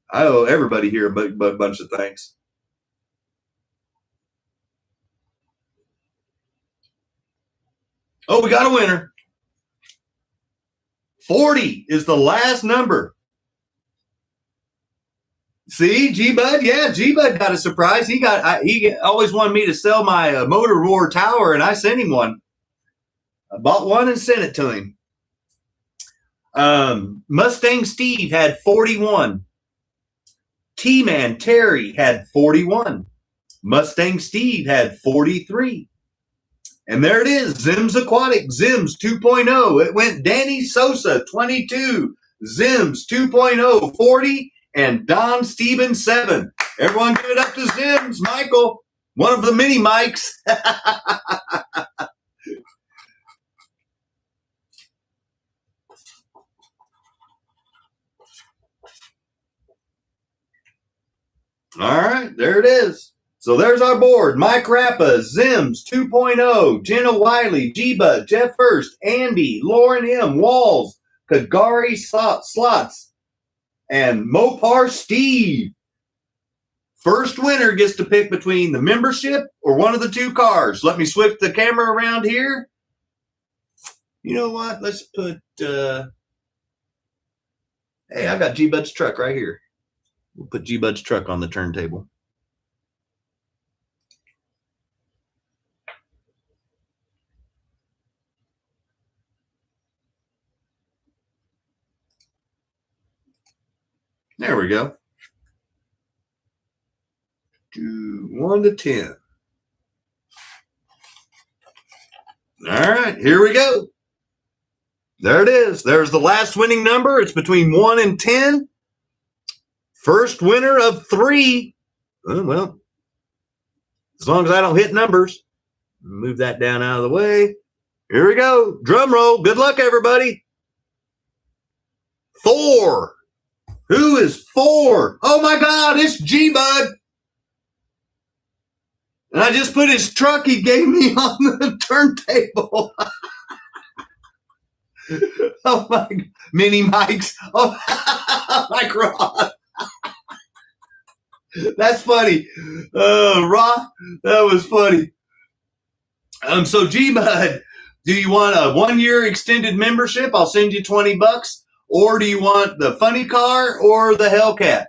I owe everybody here a bunch of thanks. Oh, we got a winner. 40 is the last number. See, G-Bud? Yeah, G-Bud got a surprise. He always wanted me to sell my Motor Roar Tower, and I sent him one. I bought one and sent it to him. Mustang Steve had 41. T-Man Terry had 41. Mustang Steve had 43. And there it is, Zims Aquatic, Zims 2.0. It went Danny Sosa, 22, Zims 2.0, 40, and Don Stevens, 7. Everyone give it up to Zims, Michael, one of the mini mics. All right, there it is. So there's our board. Mike Rappa, Zims 2.0, Jenna Wiley, G-Bud, Jeff Hurst, Andy, Lauren M, Walls, Kagari Slots, and Mopar Steve. First winner gets to pick between the membership or one of the two cars. Let me switch the camera around here. You know what? Let's put, hey, I got G-Bud's truck right here. We'll put G-Bud's truck on the turntable. There we go. 1 to 10. All right, here we go. There it is. There's the last winning number. It's between 1 and 10. First winner of 3. Well, as long as I don't hit numbers. Move that down out of the way. Here we go. Drum roll. Good luck, everybody. 4. Who is 4? Oh, my God, it's G-Bud. And I just put his truck he gave me on the turntable. Oh, my. Mini mics. Oh, my God. That's funny. Rock, that was funny. So G-Bud, do you want a 1-year extended membership? I'll send you $20. Or do you want the funny car or the Hellcat?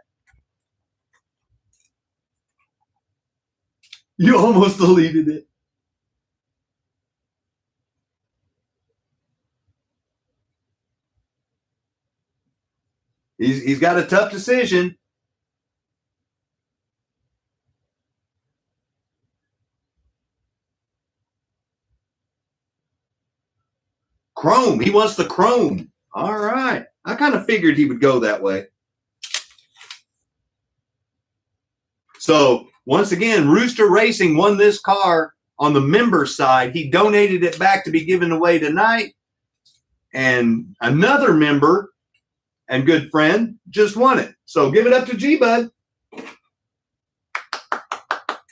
You almost deleted it. He's got a tough decision. Chrome. He wants the chrome. All right. I kind of figured he would go that way. So once again, Rooster Racing won this car on the member side. He donated it back to be given away tonight. And another member and good friend just won it. So give it up to G-Bud.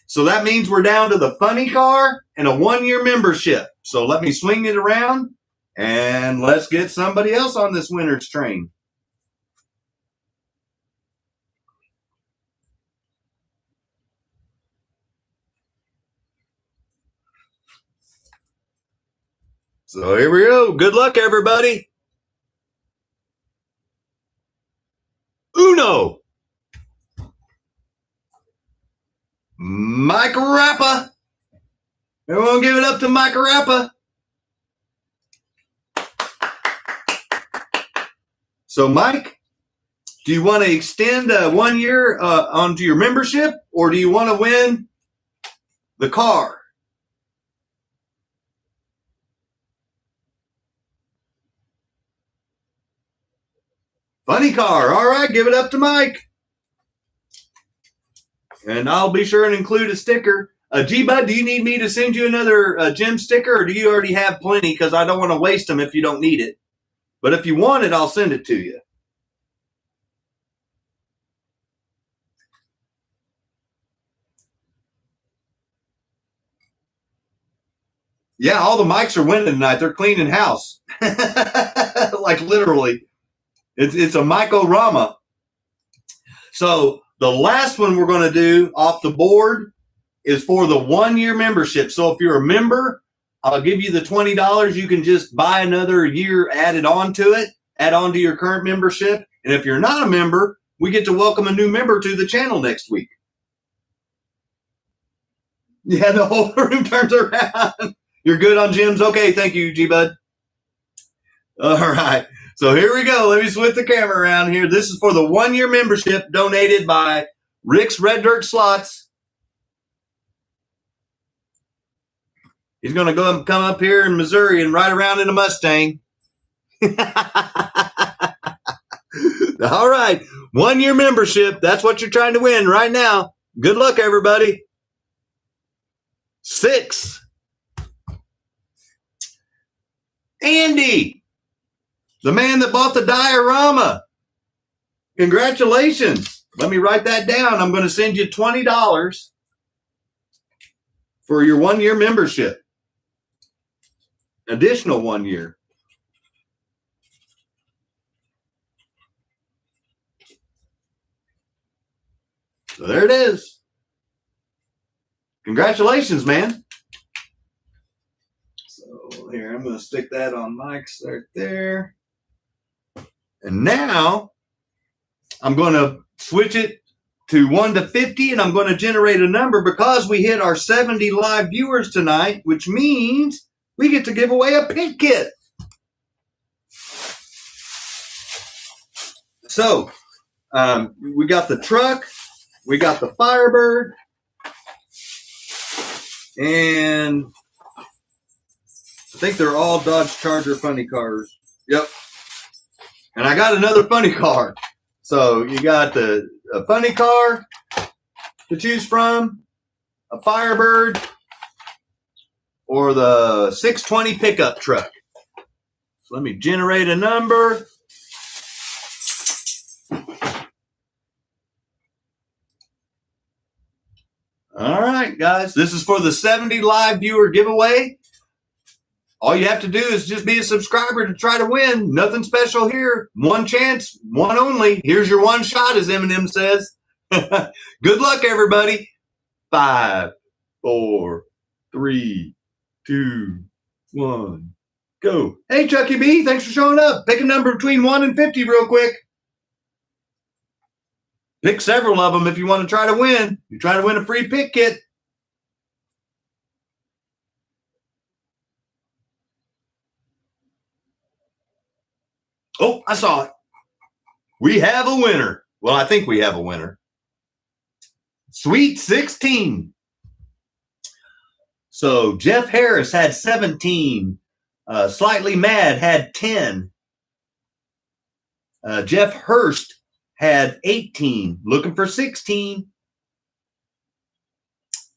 So that means we're down to the funny car and a 1-year membership. So let me swing it around and let's get somebody else on this winner's train. So here we go. Good luck, everybody. Uno. Mike Rappa. Everyone give it up to Mike Rappa. So, Mike, do you want to extend 1 year onto your membership, or do you want to win the car? Funny car. All right, give it up to Mike. And I'll be sure and include a sticker. G-Bud, do you need me to send you another gem sticker, or do you already have plenty? Because I don't want to waste them if you don't need it. But if you want it, I'll send it to you. Yeah, all the mics are winning tonight. They're cleaning house. Like literally. It's a Micorama. So the last one we're going to do off the board is for the 1-year membership. So if you're a member, I'll give you the $20. You can just buy another year added on to it, add on to your current membership. And if you're not a member, we get to welcome a new member to the channel next week. Yeah, the whole room turns around. You're good on gyms? Okay, thank you, G-Bud. All right. So here we go. Let me switch the camera around here. This is for the 1-year membership donated by Rick's Red Dirt Slots. He's going to come up here in Missouri and ride around in a Mustang. All right. 1 year membership. That's what you're trying to win right now. Good luck, everybody. 6. Andy, the man that bought the diorama. Congratulations. Let me write that down. I'm going to send you $20 for your 1 year membership. Additional 1 year. So there it is. Congratulations, man. So here, I'm going to stick that on Mike's right there. And now I'm going to switch it to 1 to 50, and I'm going to generate a number because we hit our 70 live viewers tonight, which means we get to give away a pit kit. So we got the truck, we got the Firebird, and I think they're all Dodge Charger funny cars. Yep. And I got another funny car. So you got a funny car to choose from, a Firebird, or the 620 pickup truck. So let me generate a number. All right, guys. This is for the 70 live viewer giveaway. All you have to do is just be a subscriber to try to win. Nothing special here. One chance, one only. Here's your one shot, as Eminem says. Good luck, everybody. 5, 4, 3, 2, 1, go. Hey, Chucky B, thanks for showing up. Pick a number between 1 and 50 real quick. Pick several of them if you want to try to win. You're trying to win a free pit kit. Oh, I saw it. We have a winner. Well, I think we have a winner. Sweet 16. So Jeff Harris had 17. Slightly Mad had 10. Jeff Hurst had 18. Looking for 16.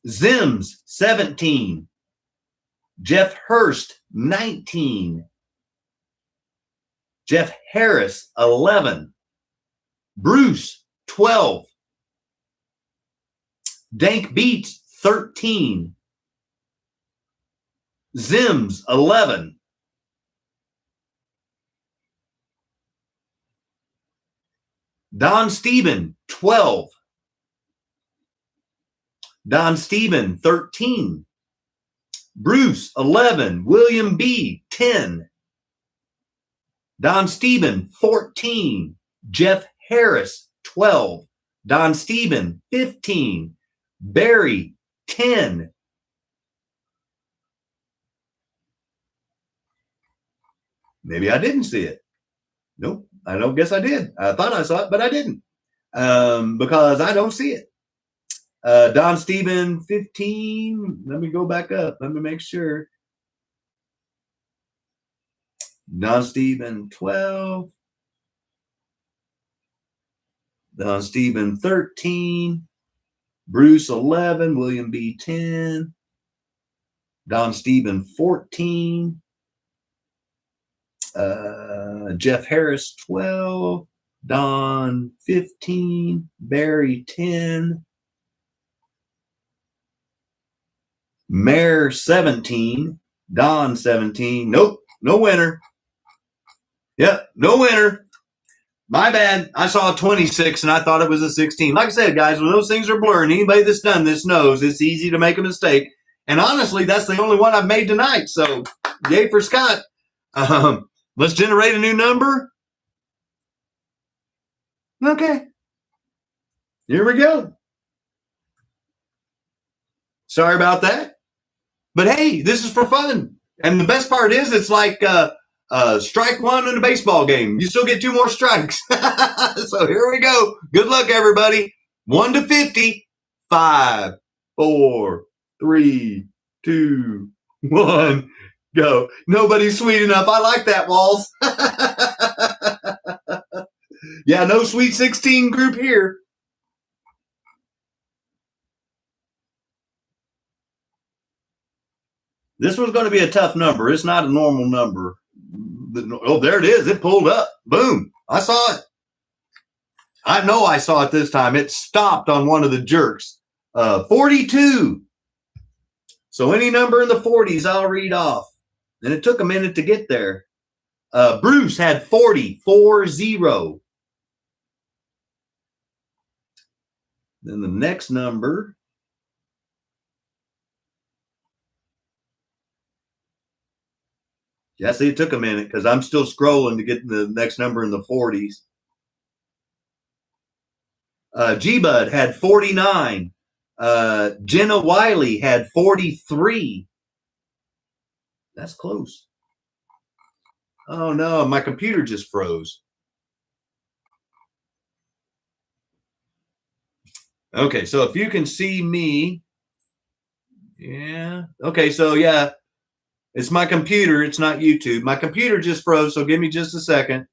Zims, 17. Jeff Hurst, 19. Jeff Harris, 11. Bruce, 12. Dank Beats, 13. Zims, 11. Don Steven, 12. Don Steven, 13. Bruce, 11. William B, 10. Don Steven, 14. Jeff Harris, 12. Don Steven, 15. Barry, 10. Maybe I didn't see it. Nope, I don't guess I did. I thought I saw it, but I didn't because I don't see it. Don Steven, 15. Let me go back up. Let me make sure. Don Steven, 12. Don Steven, 13. Bruce, 11. William B, 10. Don Steven, 14. Jeff Harris, 12. Don, 15. Barry, 10. Mayor, 17. Don, 17. Nope, no winner. Yep, no winner. My bad. I saw a 26 and I thought it was a 16. Like I said, guys, when those things are blurring, anybody that's done this knows it's easy to make a mistake. And honestly, that's the only one I've made tonight. So, yay for Scott. Let's generate a new number. Okay. Here we go. Sorry about that. But hey, this is for fun. And the best part is it's like strike one in a baseball game. You still get 2 more strikes. So here we go. Good luck, everybody. 1 to 50. 5, 4, 3, 2, 1, go. Nobody's sweet enough. I like that, Walls. Yeah, no Sweet 16 group here. This one's going to be a tough number. It's not a normal number. Oh, there it is. It pulled up. Boom. I saw it. I know I saw it this time. It stopped on one of the jerks. 42. So any number in the 40s, I'll read off. And it took a minute to get there. Bruce had 40. Then the next number. Yeah, see, it took a minute because I'm still scrolling to get the next number in the 40s. G-Bud had 49. Jenna Wiley had 43. That's close. Oh, no, my computer just froze. Okay, so if you can see me. Yeah. Okay, so yeah. It's my computer. It's not YouTube. My computer just froze, so give me just a second.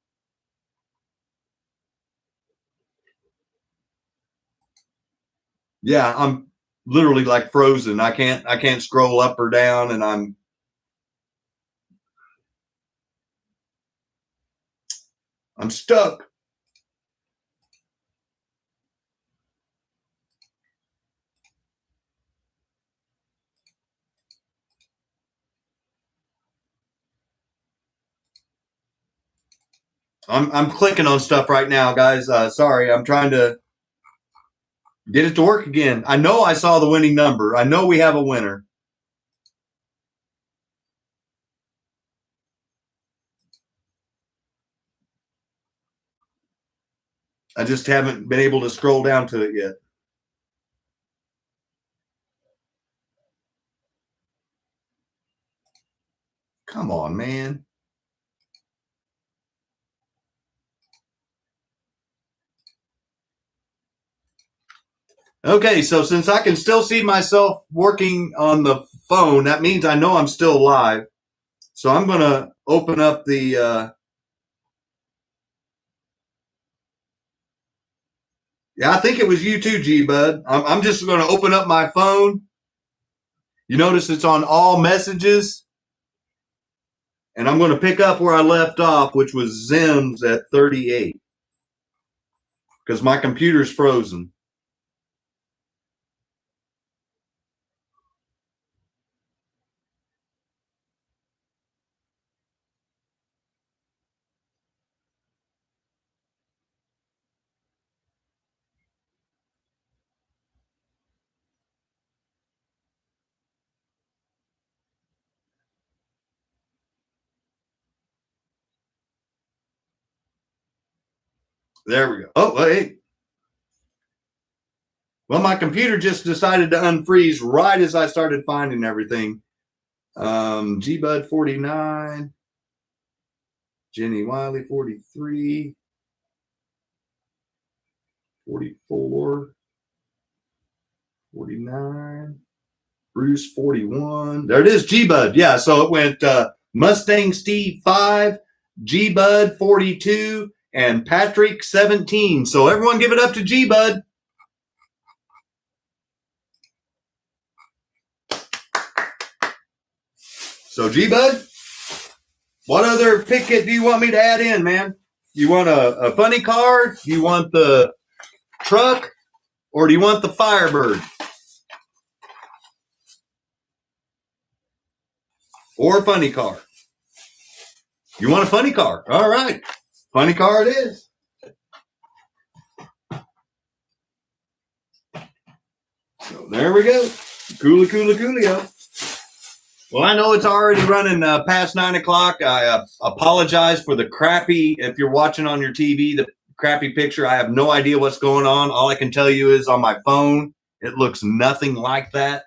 Yeah, I'm literally like frozen. I can't scroll up or down, and I'm stuck. I'm clicking on stuff right now, guys. Sorry, I'm trying to get it to work again. I know I saw the winning number. I know we have a winner. I just haven't been able to scroll down to it yet. Come on, man. Okay, so since I can still see myself working on the phone, that means I know I'm still live. So I'm going to open up the yeah, I think it was you too, G-Bud. I'm just going to open up my phone. You notice it's on all messages. And I'm going to pick up where I left off, which was Zim's at 38. Because my computer's frozen. There we go. Oh, wait. Well, my computer just decided to unfreeze right as I started finding everything. G-Bud 49. Jenny Wiley 43. 44. 49. Bruce 41. There it is, G-Bud. Yeah, so it went Mustang Steve 5, G-Bud 42, and Patrick 17. So everyone give it up to G-Bud. So G-Bud, what other pick do you want me to add in, man? You want a funny car? Do you want the truck? Or do you want the Firebird? Or a funny car? You want a funny car? All right. Funny car it is. So there we go. Coolio. Well, I know it's already running past 9 o'clock. I apologize for the crappy, if you're watching on your TV, the crappy picture. I have no idea what's going on. All I can tell you is on my phone, it looks nothing like that.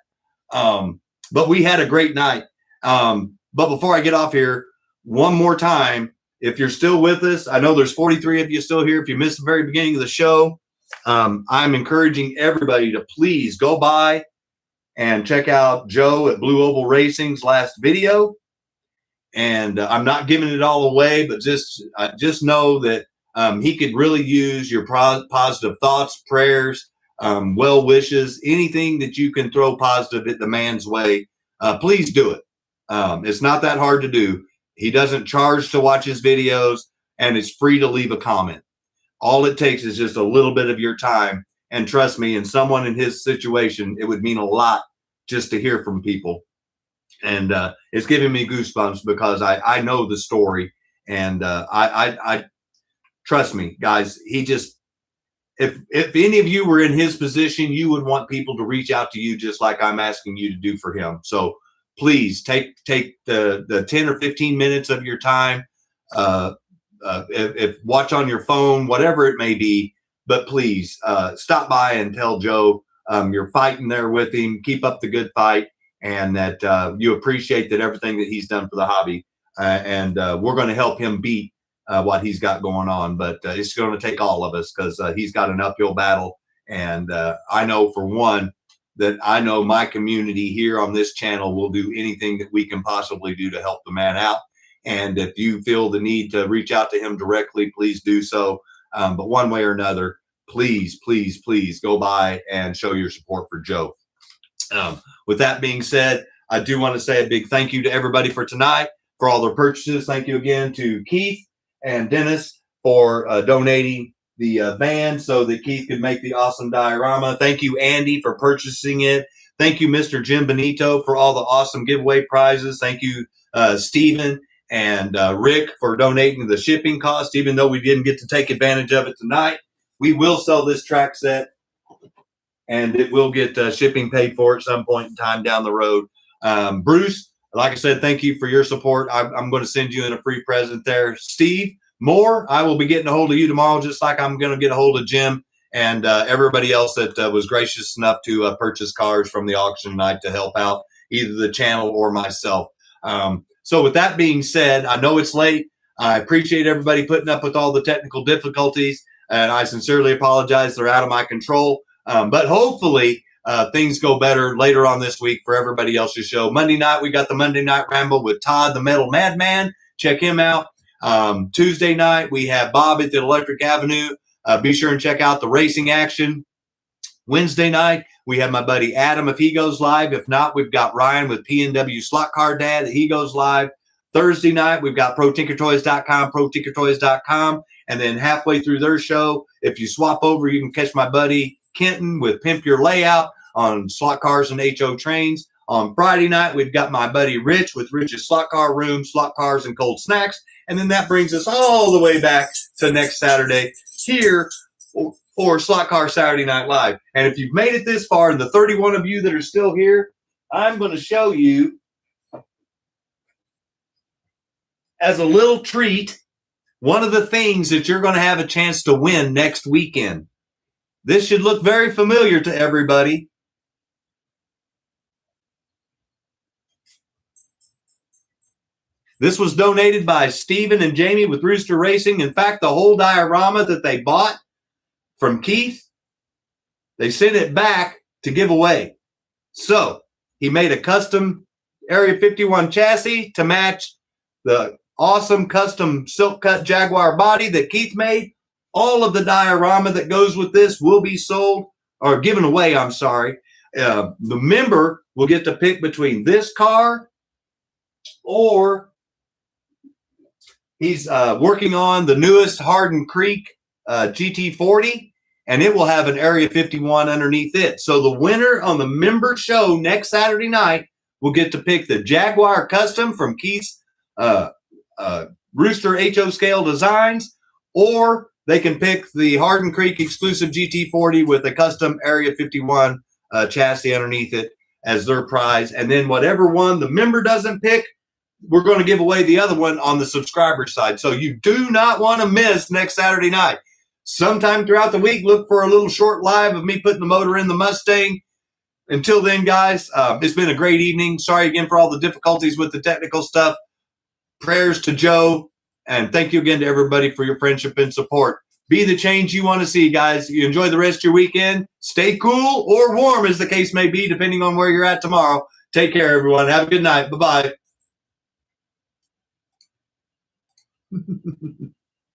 But we had a great night. But before I get off here, one more time, if you're still with us, I know there's 43 of you still here. If you missed the very beginning of the show, I'm encouraging everybody to please go by and check out Joe at Blue Oval Racing's last video. And I'm not giving it all away, but just know that he could really use your positive thoughts, prayers, well wishes, anything that you can throw positive at the man's way. Please do it. It's not that hard to do. He doesn't charge to watch his videos, and it's free to leave a comment. All it takes is just a little bit of your time. And trust me, in someone in his situation, it would mean a lot just to hear from people. And it's giving me goosebumps because I know the story. And I trust me, guys, he just, if any of you were in his position, you would want people to reach out to you just like I'm asking you to do for him. So please take the 10 or 15 minutes of your time. If watch on your phone, whatever it may be, but please stop by and tell Joe you're fighting there with him. Keep up the good fight, and that you appreciate that everything that he's done for the hobby. And we're going to help him beat what he's got going on. But it's going to take all of us because he's got an uphill battle. And I know for one that I know my community here on this channel will do anything that we can possibly do to help the man out. And if you feel the need to reach out to him directly, please do so. But one way or another, please, please, please go by and show your support for Joe. With that being said, I do want to say a big thank you to everybody for tonight for all their purchases. Thank you again to Keith and Dennis for donating the van so that Keith could make the awesome diorama. Thank you, Andy, for purchasing it. Thank you, Mr. Jim Bonito, for all the awesome giveaway prizes. Thank you, Stephen and Rick, for donating the shipping cost. Even though we didn't get to take advantage of it tonight, we will sell this track set, and it will get shipping paid for at some point in time down the road. Bruce, like I said, thank you for your support. I'm going to send you in a free present there. Steve Moore, I will be getting a hold of you tomorrow, just like I'm going to get a hold of Jim and everybody else that was gracious enough to purchase cars from the auction tonight to help out either the channel or myself. So with that being said, I know it's late. I appreciate everybody putting up with all the technical difficulties, and I sincerely apologize. They're out of my control. But hopefully things go better later on this week for everybody else's show. Monday night, we got the Monday Night Ramble with Todd, the Metal Madman. Check him out. Tuesday night, we have Bob at the Electric Avenue. Be sure and check out the racing action. Wednesday night, we have my buddy Adam if he goes live. If not, we've got Ryan with P&W Slot Car Dad that he goes live. Thursday night, we've got ProTinkerToys.com, ProTinkerToys.com. And then halfway through their show, if you swap over, you can catch my buddy Kenton with Pimp Your Layout on slot cars and HO trains. On Friday night, we've got my buddy Rich with Rich's Slot Car Room, Slot Cars, and Cold Snacks. And then that brings us all the way back to next Saturday here for Slot Car Saturday Night Live. And if you've made it this far, and the 31 of you that are still here, I'm going to show you as a little treat one of the things that you're going to have a chance to win next weekend. This should look very familiar to everybody. This was donated by Stephen and Jamie with Rooster Racing. In fact, the whole diorama that they bought from Keith, they sent it back to give away. So he made a custom Area 51 chassis to match the awesome custom silk cut Jaguar body that Keith made. All of the diorama that goes with this will be sold or given away. I'm sorry. The member will get to pick between this car, or he's working on the newest Hardin Creek GT40, and it will have an Area 51 underneath it. So the winner on the member show next Saturday night will get to pick the Jaguar Custom from Keith's Rooster HO Scale Designs, or they can pick the Hardin Creek exclusive GT40 with a custom Area 51 chassis underneath it as their prize. And then whatever one the member doesn't pick, we're going to give away the other one on the subscriber side. So you do not want to miss next Saturday night. Sometime throughout the week, look for a little short live of me putting the motor in the Mustang. Until then, guys, it's been a great evening. Sorry again for all the difficulties with the technical stuff. Prayers to Joe, and thank you again to everybody for your friendship and support. Be the change you want to see, guys. You enjoy the rest of your weekend. Stay cool or warm, as the case may be, depending on where you're at tomorrow. Take care, everyone. Have a good night. Bye-bye.